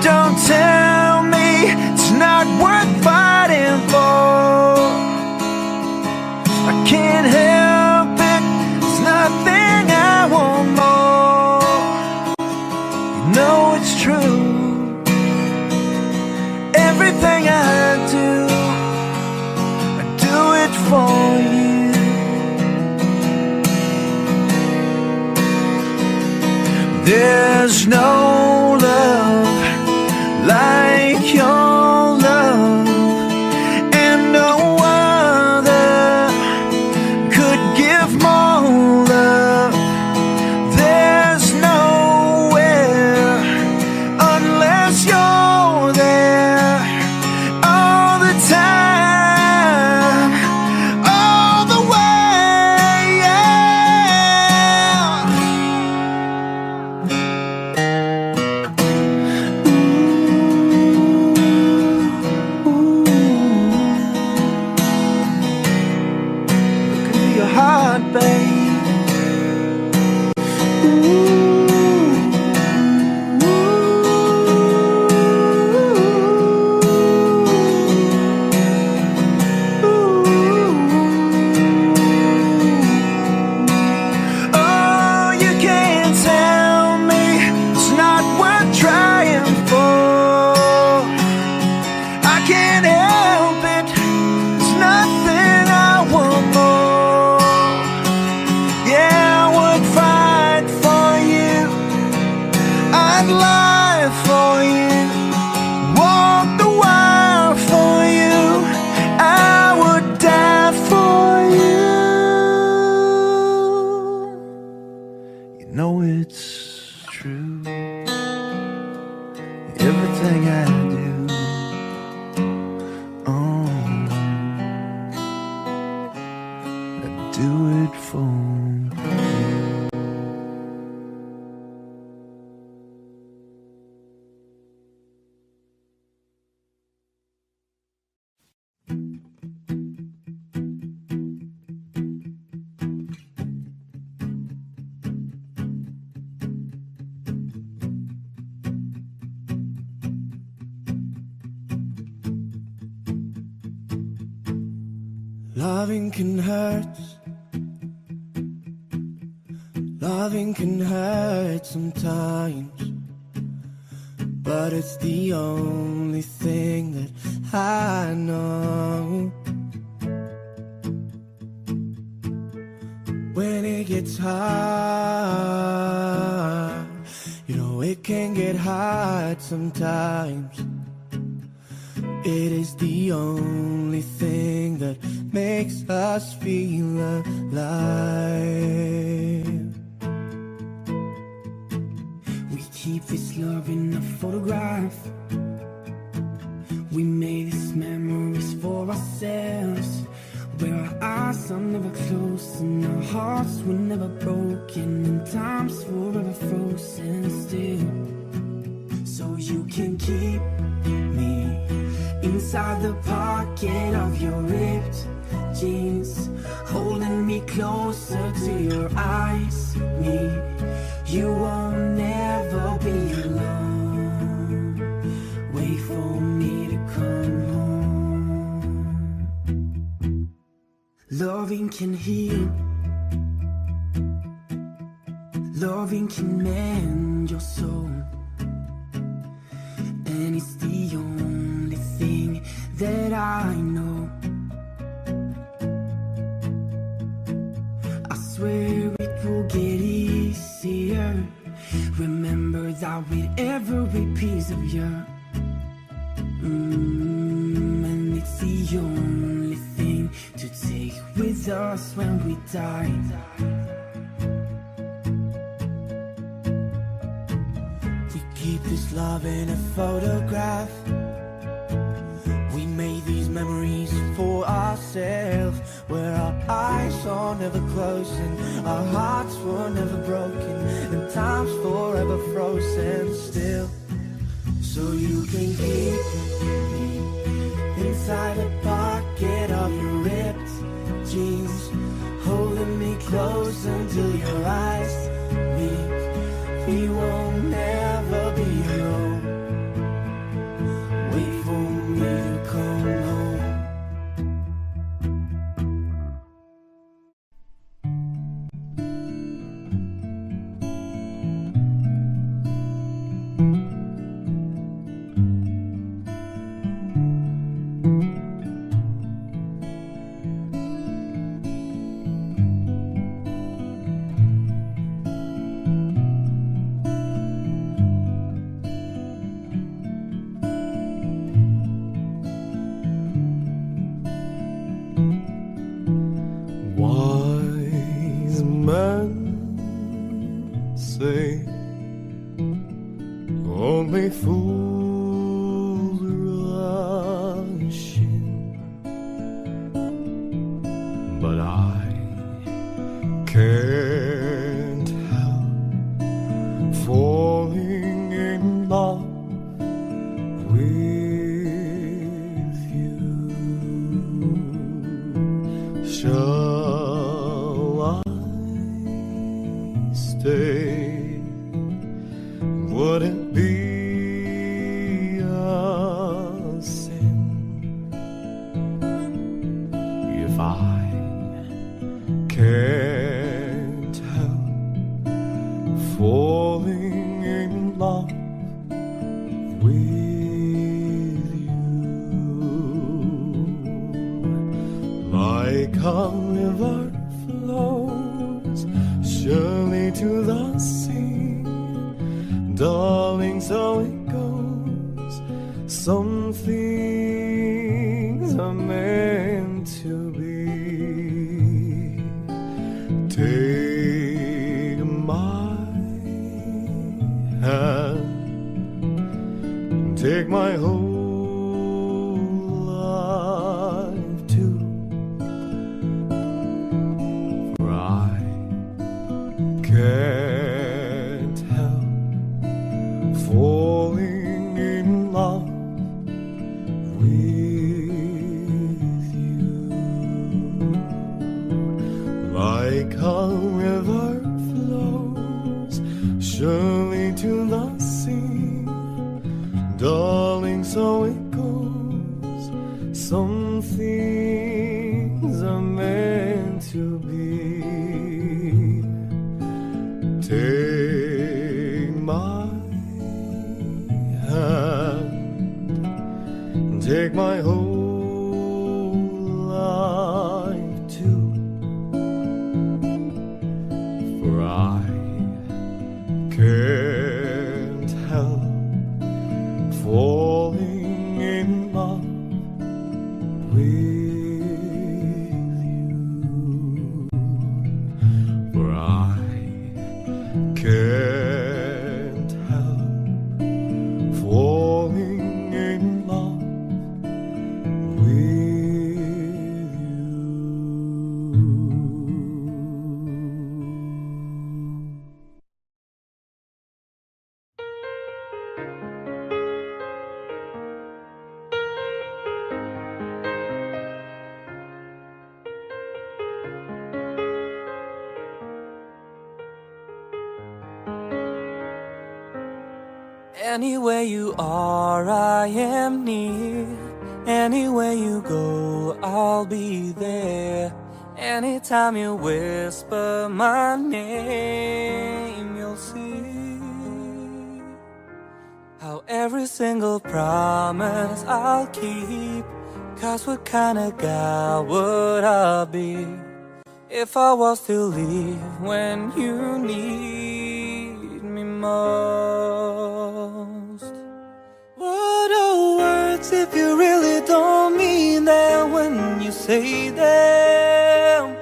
Don't tell me it's not worth fighting for. I can't help it, there's nothing I want more. You know it's true. Everything I do it for you. There's no love like your love, and no other could give more love. There's nowhere unless you're there all the time, all the way, yeah. Look into your heart, babe. Oh, you can't tell me it's not worth trying for. I can't help it, it's nothing I want more. Yeah, I would fight for you, I'd lie for you, walk the world for you, I would die for you. You know it's true. Everything I do, oh, I do it for you. Loving can hurt. Loving can hurt sometimes, but it's the only thing that I know. When it gets hard, you know it can get hard sometimes. It is the only thing that makes us feel alive. We keep this love in a photograph. We made these memories for ourselves, where our eyes are never closed and our hearts were never broken and time's forever frozen still. So you can keep me inside the pocket of your ripped jeans, holding me closer to your eyes. Me, you won't never be alone. Wait for me to come home. Loving can heal. Loving can mend your soul. And it's the only thing that I know. it will get easier. Remember that with every piece of you, and it's the only thing to take with us when we die. We keep this love in a photograph. We made these memories for ourselves, where our eyes are never closing, our hearts were never broken, and time's forever frozen still. So you can keep me inside a pocket of your ripped jeans, holding me close until your eyes meet. We will never be alone. Wait for me to come home. Wise men say only fools rush in, but I can't help falling in love with you. Shall I stay? Would it be a sin if I can't help falling in love with you? Like a river flows surely to the sea, darling, so it goes. Some things are meant to be. Take my hand, take my whole life too, for I can't help falling in love with you. Like a river flows surely to the sea, darling, so it goes. Some things are meant to be. Take my hand, take my whole life too, for I can't help falling in love with you, for I can't help falling in love with you. Anywhere you are, I am near. Anywhere you go, I'll be there. Anytime you whisper my name, you'll see how every single promise I'll keep. 'Cause what kind of guy would I be If I was to leave when you need me most. What are words if you really don't mean them when you say them?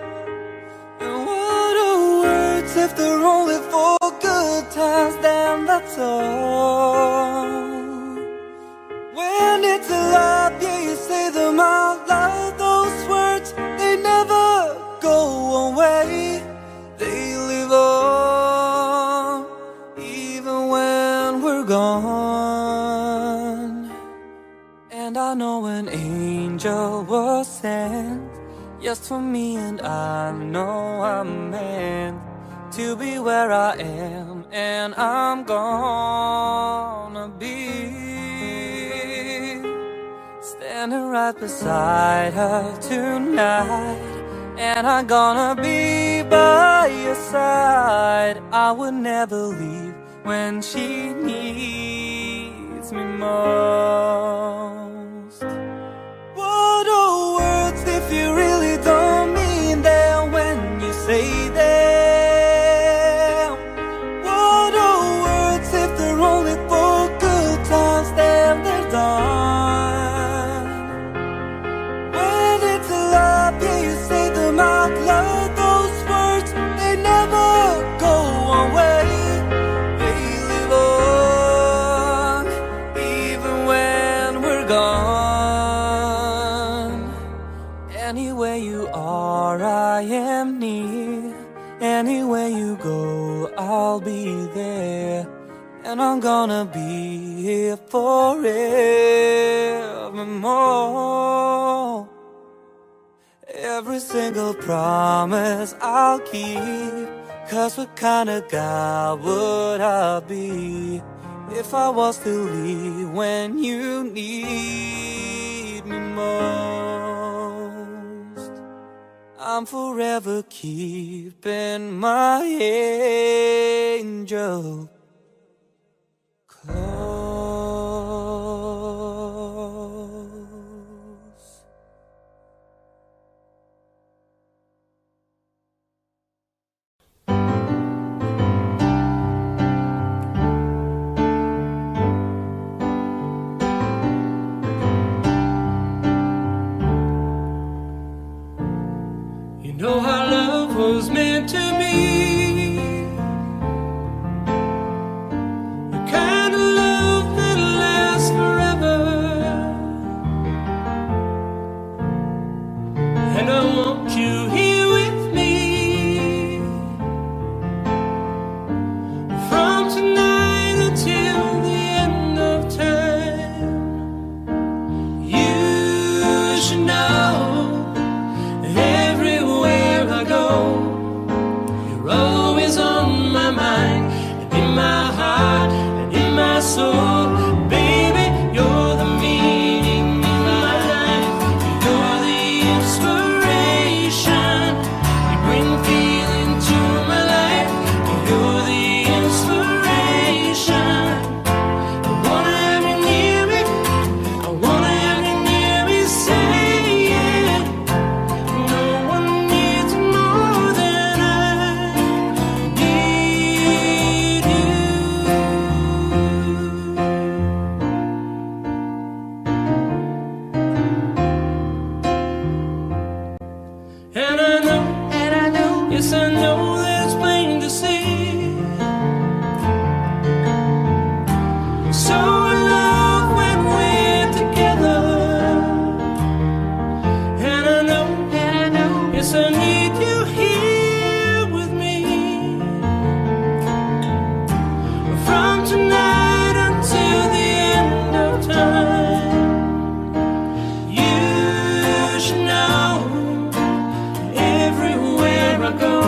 And what are words if they're only for good times, then that's all. When it's a love, yeah, you say them out loud. Those words, they never go away. They live on, even when we're gone. And I know an angel was sent just for me, and I know I'm meant to be where I am, and I'm gonna be standing right beside her tonight, and I'm gonna be by your side. I would never leave when she needs me most. What are words if you really don't mean them when you say them? What are words if they're only for good times, then they're done? When it's a love, yeah, you say them out loud. Those words, they never go away. They live on, even when we're gone. Anywhere you are, I am near. Anywhere you go, I'll be there. And I'm gonna be here forevermore. Every single promise I'll keep, 'cause what kind of guy would I be if I was to leave when you need me most? I'm forever keeping my angel close. You know how love was meant to be, the kind of love that lasts forever. And I want you here with me from tonight until the end of time. You should know everywhere I go, you're always on my mind, and in my heart, and in my soul. Baby, you're the meaning in my life. You're the inspiration. You bring feeling to my life. You're the inspiration. I wanna have you near me. I wanna have you near me. Say it. No one needs more than I need you. And I know, yes I know that it's plain to see. So in love when we're together. And I know, yes I need you here with me. From tonight until the end of time. You should know everywhere I go,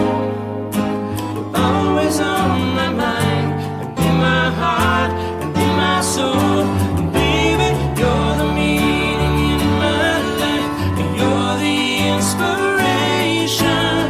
you're always on my mind, and in my heart, and in my soul. And baby, you're the meaning in my life, and you're the inspiration.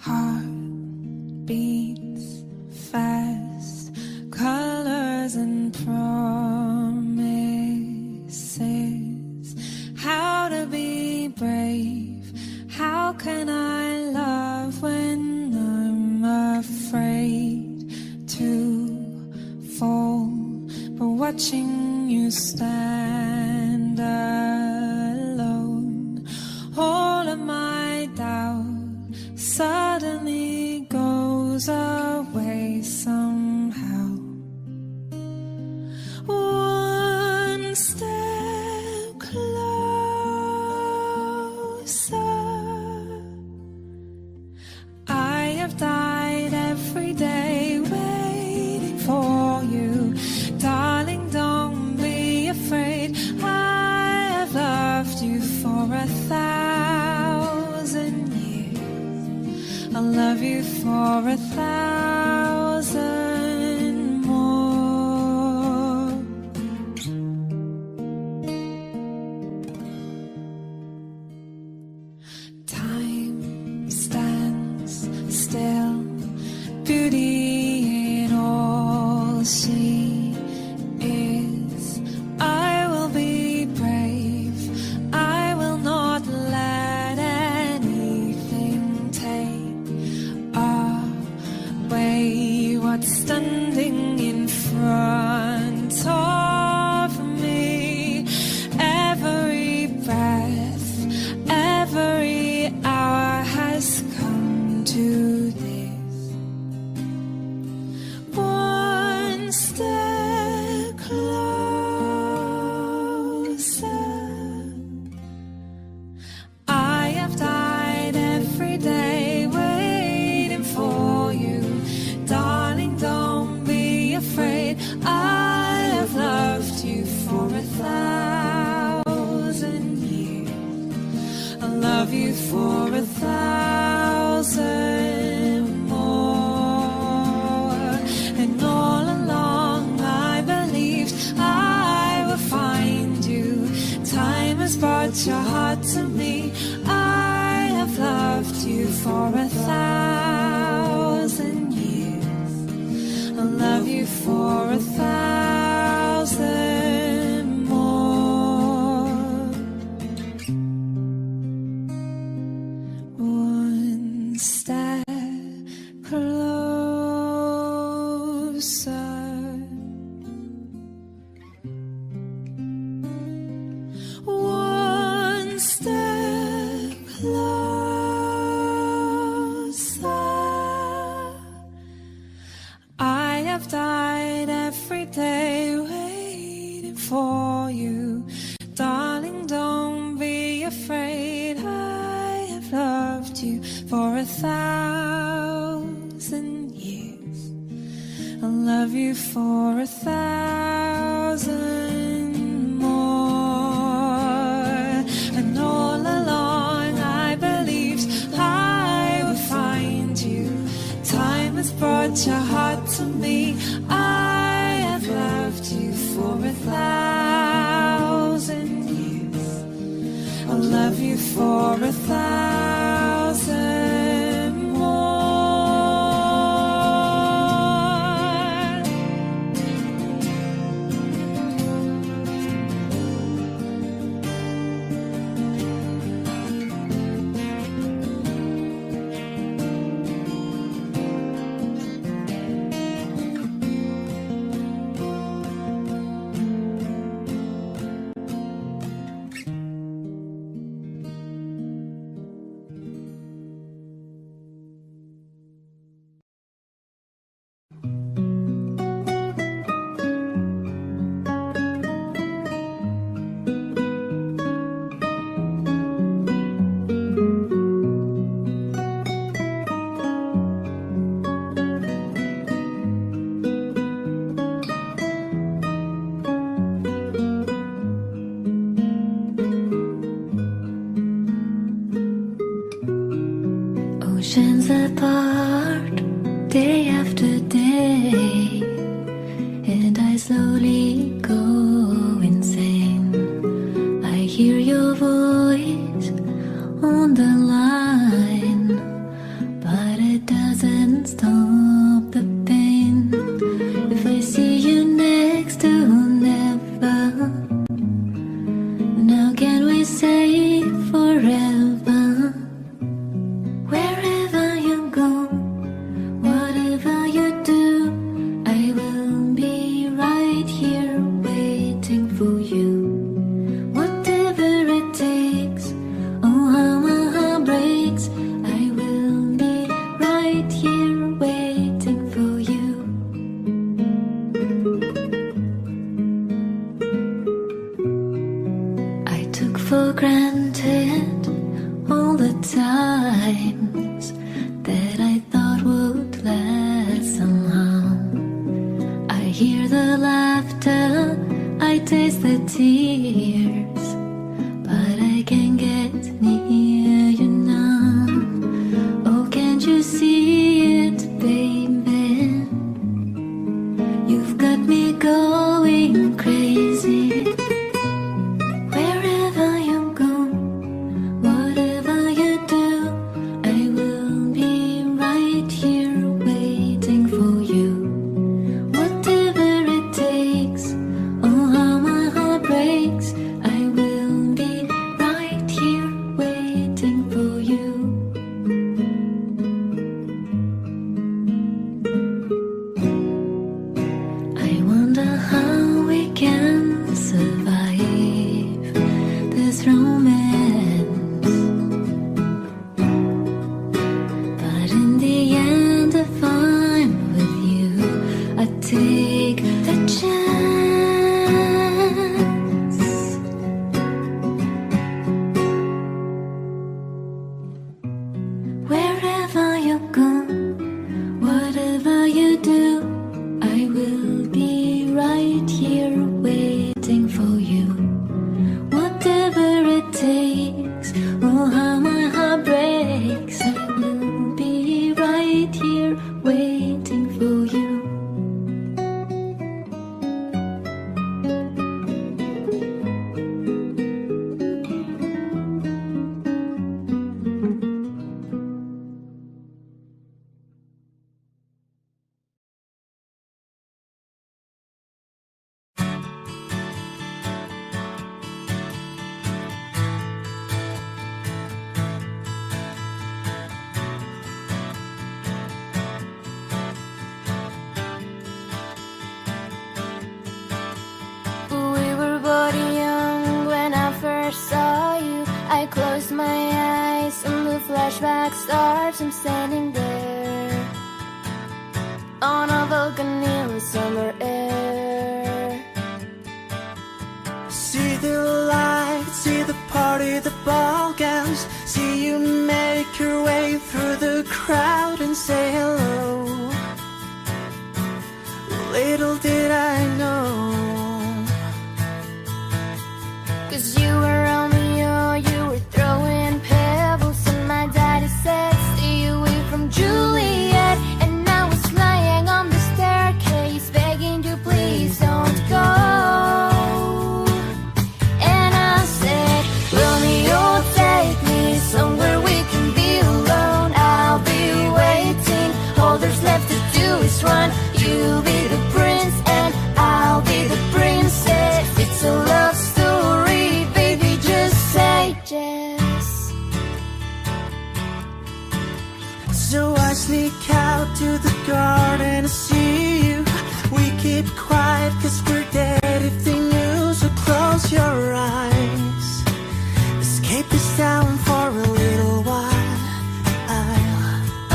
Heart beats fast, colors and promises. How to be brave, how can I love when I'm afraid to fall? But watching you stand alone, all of my doubt suddenly goes away somehow. One step closer. I have died every day waiting for you. Darling, don't be afraid. I have loved you for 1,000 years. I'll love you for 1,000 more. Time stands still, beauty in all she is. I will be brave, I will not let anything take away what's standing in front of me. Every breath, every hour has come to this. One step closer. I have died every day waiting for you. Darling, don't be afraid. I have loved you for 1,000 years. I'll love you for 1,000 more. And all along I believed I would find you. Time has brought your heart to me. I have loved you for 1,000 years. I'll love you for 1,000 more. One step closer. One step closer. I have died every day waiting for you. Darling, don't be afraid. I have loved you for 1,000 years. I'll love you for 1,000 more. And all along I believed I would find you. Time has brought your heart to me. I have loved you for 1,000 years. I'll love you for 1,000 more. Oceans apart, day after day, and I slowly go insane. I hear your voice on the line, but times that I thought would last somehow. I hear the laughter, I taste the tears, but I can't get near you now. Oh, can't you see it, baby? You've got me going crazy. Wherever you go, whatever you do, I will be right here waiting for you. Whatever it takes, oh how my heart breaks, I will be right here waiting for you. I wonder how we can survive this romance, but in the end, if I'm with you, I take the chance. Wherever you go, whatever you do, I will be right here waiting for you. Whatever it takes, oh how my heart breaks, I will be right here waiting for you. We were both young when I first saw you. I closed my eyes and the flashback starts. I'm standing there on a balcony in summer air. See the lights, see the party, the ball gowns. See you make your way through the crowd and say hello. Little did I know, 'Cause you were Romeo, you were throwing pebbles, and my daddy said stay away from Juliet. And I was lying on the staircase begging you please don't go. And I said, Romeo, take me somewhere we can be alone. I'll be waiting, all there's left to do is run. You'll be the prince and I'll be the princess. It's a love story, baby, just say yes. so I sneak out to the garden to see you. We keep quiet 'cause we're dead if they knew, so close your eyes. Escape this town for a little while.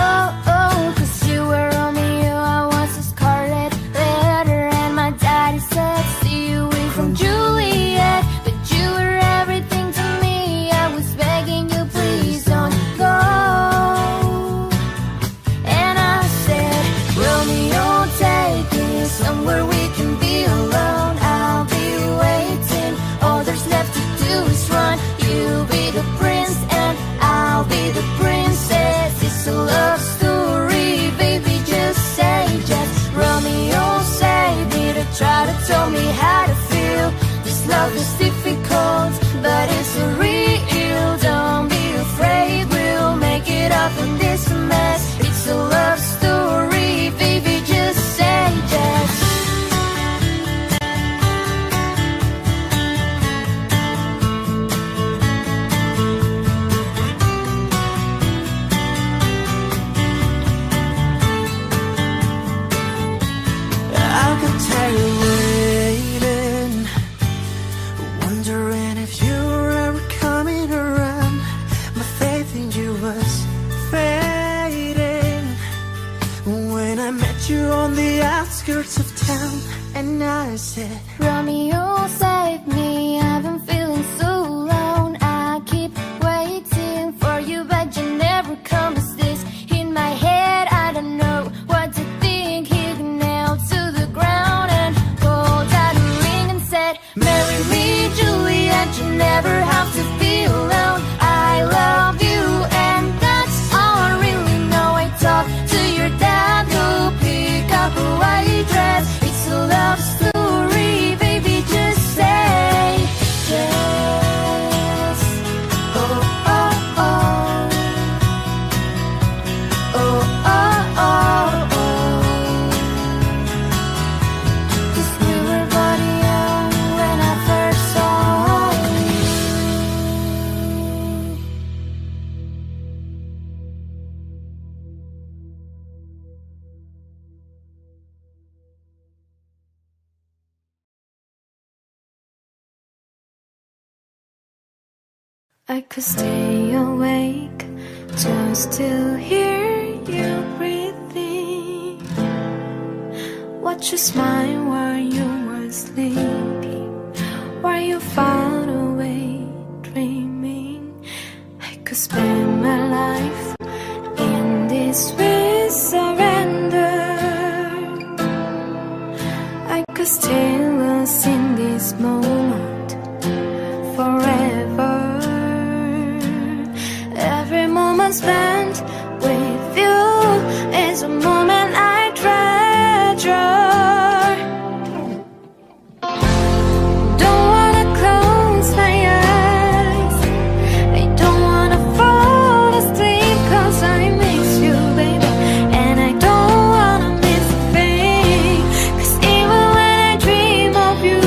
Oh, oh, 'cause you were Romeo, I was a scarlet letter. And my daddy said stay away from Juliet. But you were everything to me, I was begging you please don't go. And I said, Romeo, take me somewhere we can be alone. I'll be waiting, all there's left to do is run. You'll be the prince and I'll be the princess. It's a love story, baby, just say yes. Romeo, save me to try to tell me how to feel. This love is difficult, but it's so real. Don't be afraid, we'll make it up in this mess. It's a love story, baby, just say yes. I could tell you waiting, wondering if you were ever coming around. My faith in you was fading when I met you on the outskirts of town. And I said, Romeo, save me, I've been feeling so alone. I keep waiting for you, but you never I could stay awake just to hear you breathing. Watch you smile while you were sleeping, while you far away dreaming. I could spend my life in this with surrender. I could stay lost in this moment forever. Every moment spent with you is a moment I treasure. Don't wanna close my eyes, I don't wanna fall asleep, 'cause I miss you, baby, and I don't wanna miss a thing. 'Cause even when I dream of you,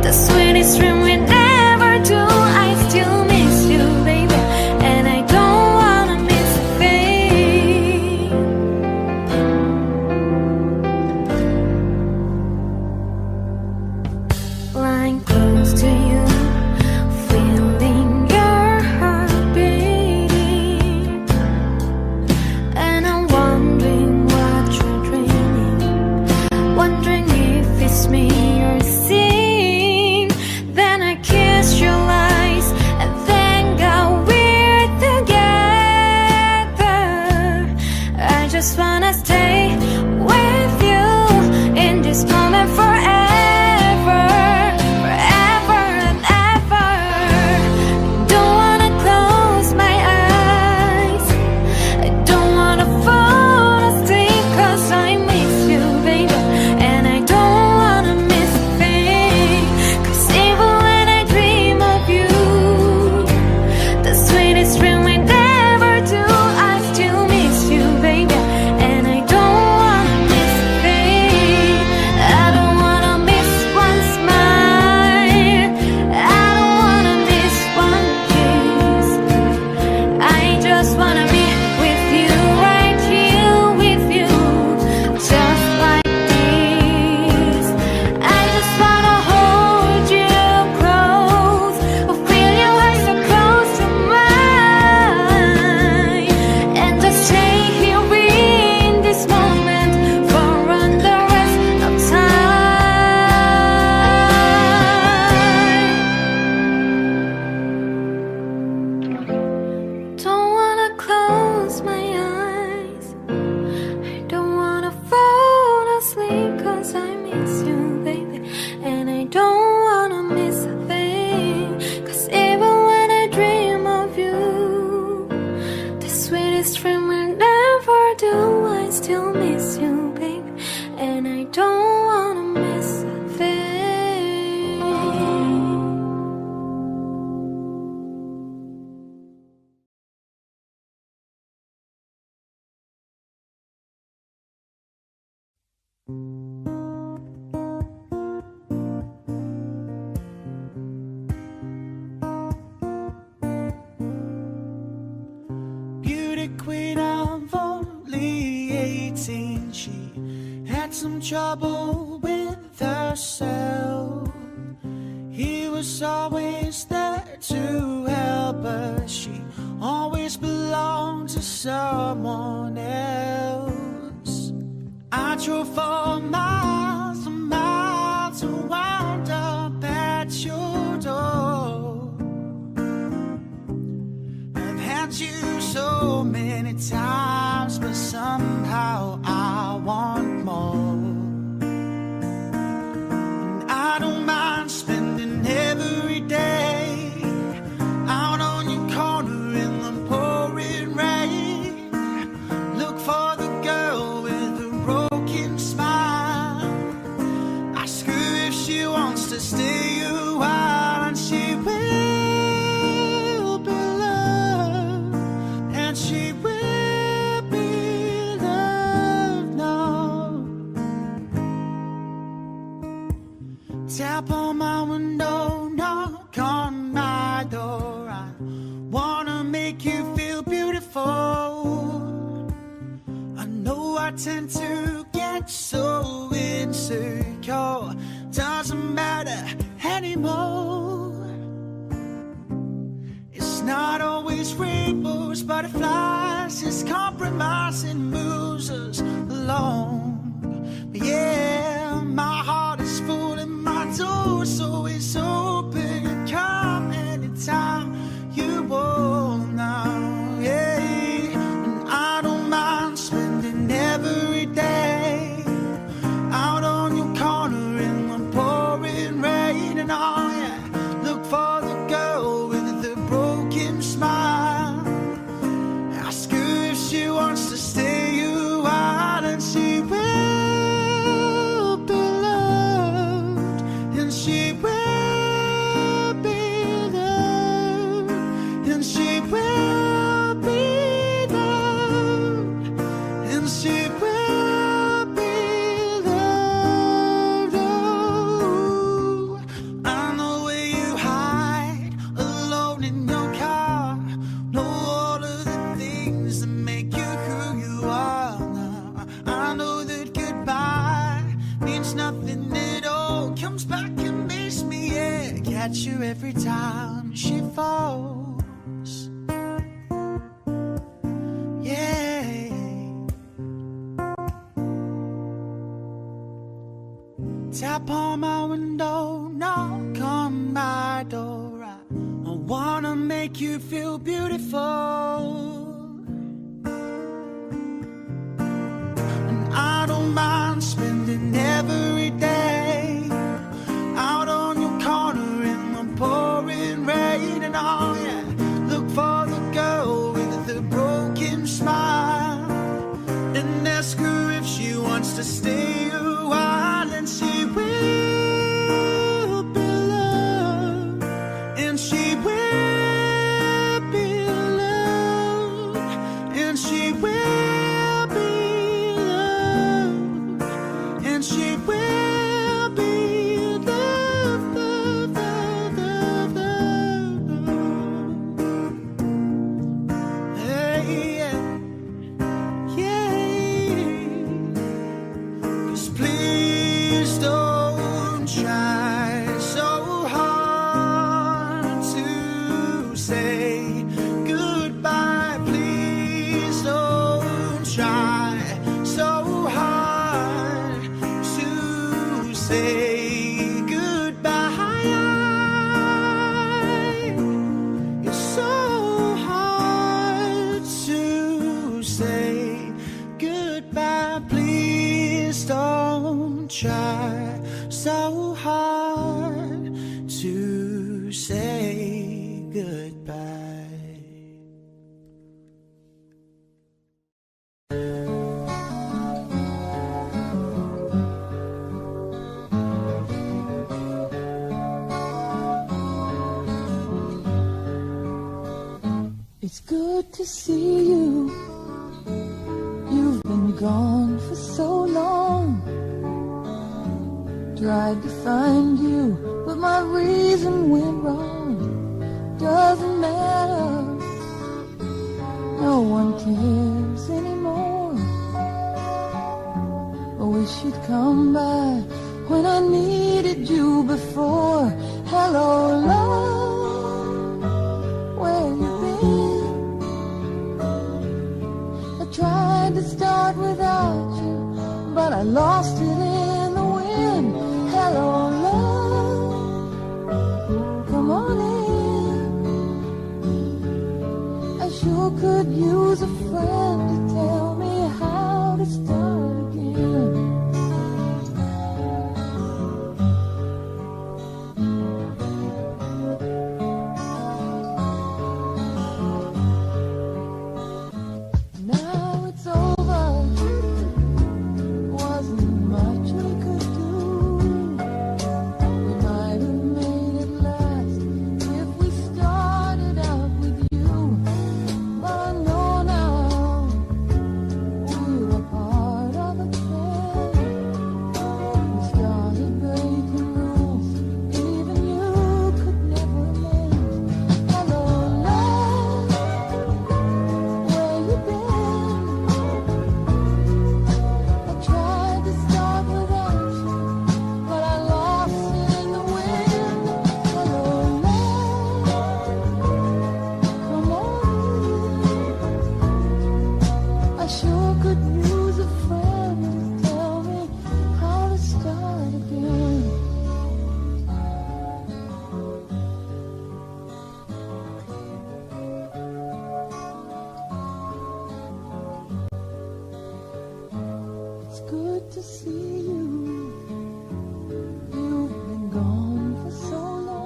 the sweetest dream we never do, I still miss you, baby, and I don't wanna miss a thing. Lying close to you, feeling your heart beating, and I'm wondering what you're dreaming, wondering if it's me you're seeing. Then I kiss your eyes and thank God we're together. I just wanna stay with you in this moment forever, forever and ever. Don't wanna close my eyes, I don't wanna fall asleep, 'cause I miss you, baby, and I don't wanna miss a thing. 'Cause even when I dream of you, the sweetest dream we never do, I still miss you, baby, and I don't wanna miss a thing. I don't wanna miss one smile, I don't wanna miss one kiss. I just wanna be with you, right here with you, just like this. I just wanna hold you close, or feel your eyes so close to mine, and just stay here in this moment for the rest of time. Don't wanna close my eyes, I don't wanna fall asleep, 'cause I miss you, baby, and I don't wanna miss a thing. 'Cause even when I dream of you, the sweetest dream we'll never do, I still miss you, baby, and I don't wanna miss a thing. Beauty queen of only 18, she had some trouble with herself. He was always there to help her, she always belonged to someone else. I drove for miles and miles to wind up at your door. I've had you so many times, but somehow I want more. And I don't mind spending every day out on your corner in the pouring rain. Look for the girl with a broken smile. Ask her if she wants to stay a while, and she will be loved, and she will be loved now. Tap on my window, knock on my door. I wanna make you feel beautiful. I know I tend to get so insecure. Doesn't matter anymore. not always rainbows, butterflies, just compromising moves us along. But yeah, my heart is full and my door's always open. You come anytime you want now, yeah. And I don't mind spending every day out on your corner in the pouring rain. And oh yeah, look for the girl with the broken smile. Ask her if she wants to stay a while, and she will be loved, and she will be loved, and she will be loved, and she will be loved. Oh, I know where you hide alone in your car. Know all of the things that make you who you are now. I know that goodbye means nothing at all. Comes back and makes me, yeah, catch her every time she falls. Yeah. Tap on my window, knock on my door. I wanna make you feel beautiful. And I don't mind spending every day out on your corner in the pouring rain. And oh yeah, look for the girl with the broken smile, and ask her if she wants to stay a while, and she will be loved, and she will be loved, and she will be loved, and she will be loved, loved, loved, loved, loved. Hey, yeah. Cause please don't try so hard to say goodbye. Please don't try so hard to say goodbye. It's so hard to say goodbye. Please don't try so hard to say goodbye. It's good to see you. You've been gone for so long. Tried to find you, but my reason went wrong. Doesn't matter, no one cares anymore. I wish you'd come by when I needed you before. Hello, love, where you been? I tried to start without you, but I lost it in the wind. Hello, love, come on in. I sure could use a friend to tell me how to start again. Now it's over. Wasn't much we could do. We might have made it last if we started out with you. But I know now we're apart. good to see you. You've been gone for so long.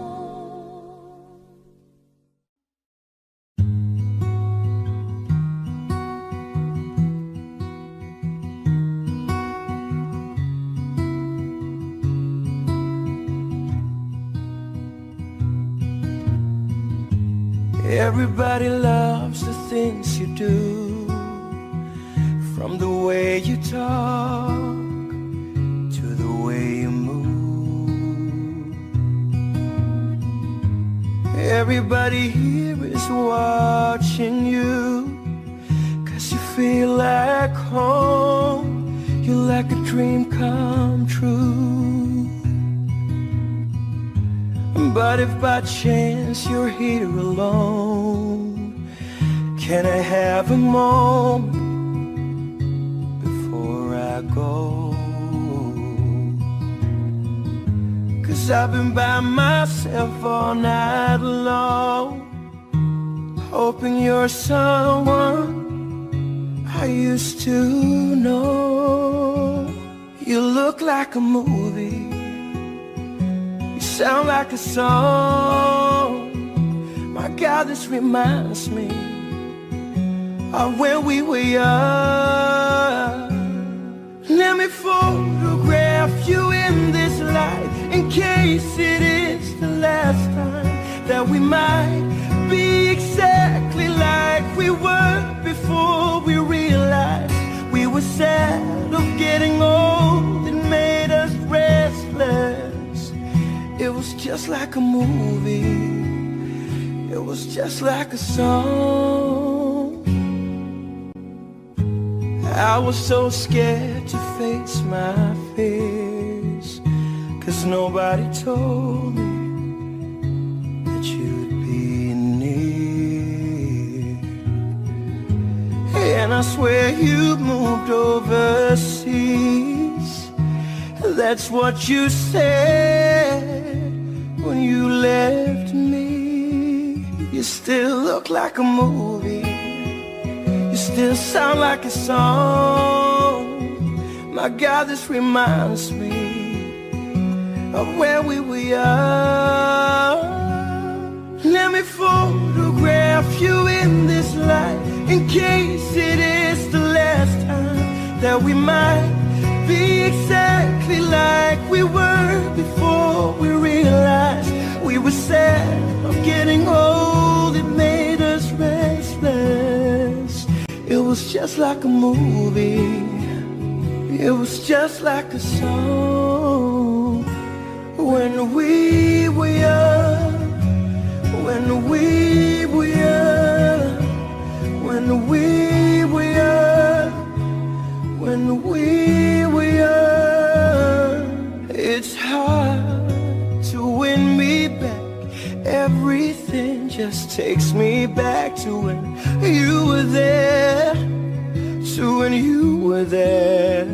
Everybody loves the things you do, from the way you talk to the way you move. Everybody here is watching you, 'cause you feel like home. You're like a dream come true. But if by chance you're here alone, can I have a moment before I go? 'Cause I've been by myself all night long, hoping you're someone I used to know. You look like a movie, sound like a song. My God, this reminds me of when we were young. Let me photograph you in this light, in case it is the last time that we might be exactly like we were before we realized we were sad of getting old. It made us restless. It was just like a movie, it was just like a song. I was so scared to face my fears, 'cause nobody told me that you'd be near. And I swear you moved overseas, that's what you said when you left me. You still look like a movie, you still sound like a song. My God, this reminds me of when we were young. Let me photograph you in this light, in case it is the last time that we might be exactly like we were before we realized we were sad of getting old. It made us restless. It was just like a movie, it was just like a song. When we were young, when we were young, when we were young, when we were young. It's hard to win me back, everything just takes me back to when you were there, to when you were there.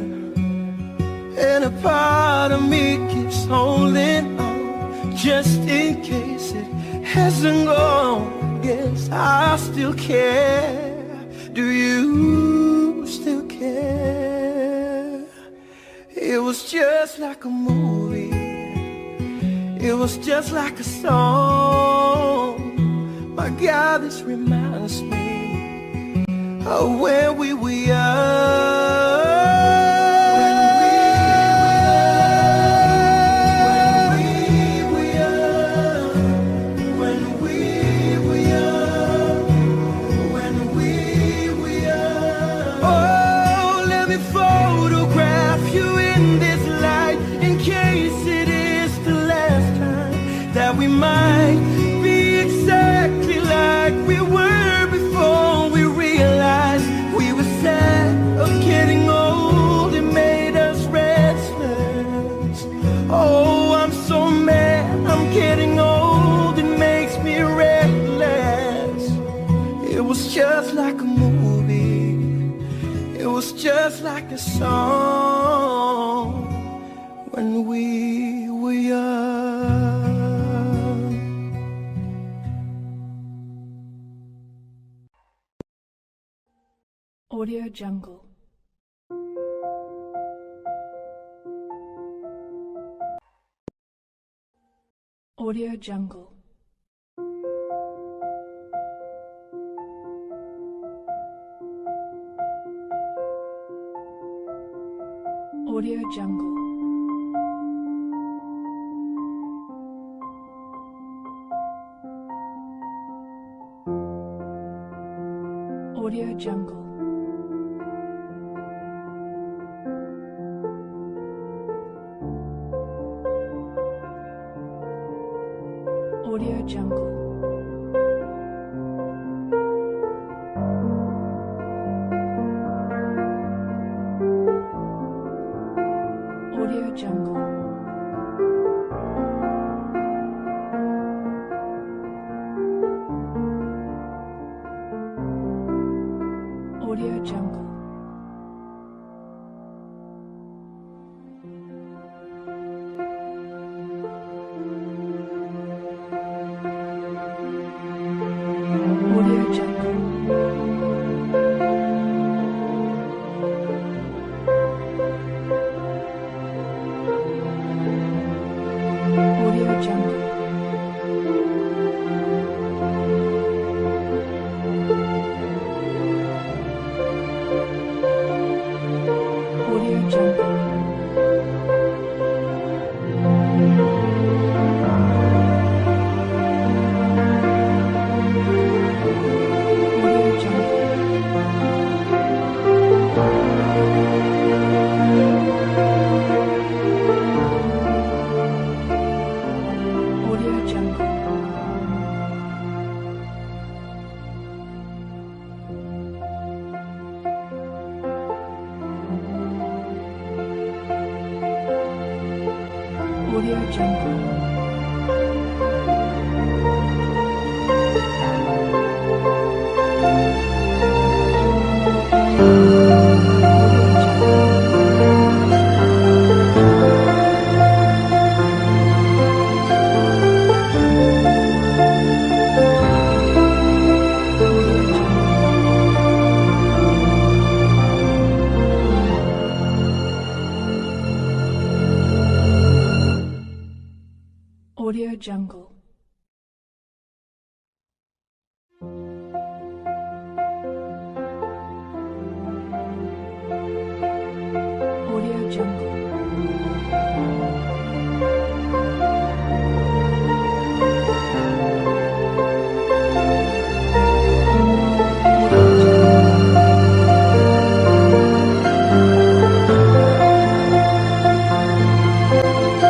And a part of me keeps holding on, just in case it hasn't gone. Guess I still care. Do you still care? It was just like a movie, it was just like a song. My God, this reminds me of when we were young. We might be exactly like we were before we realized we were sad of getting old. It made us restless. Oh, I'm so mad I'm getting old. It makes me reckless. It was just like a movie, it was just like a song. When we were young. Audio Jungle. Audio Jungle. Audio Jungle. Audio Jungle. Audio Jungle. Audio Jungle. Audio Jungle. Audio Jungle. Audio Jungle. Audio Jungle. Audio Jungle. Audio Jungle. Audio Jungle. Audio Jungle. Audio Jungle. Audio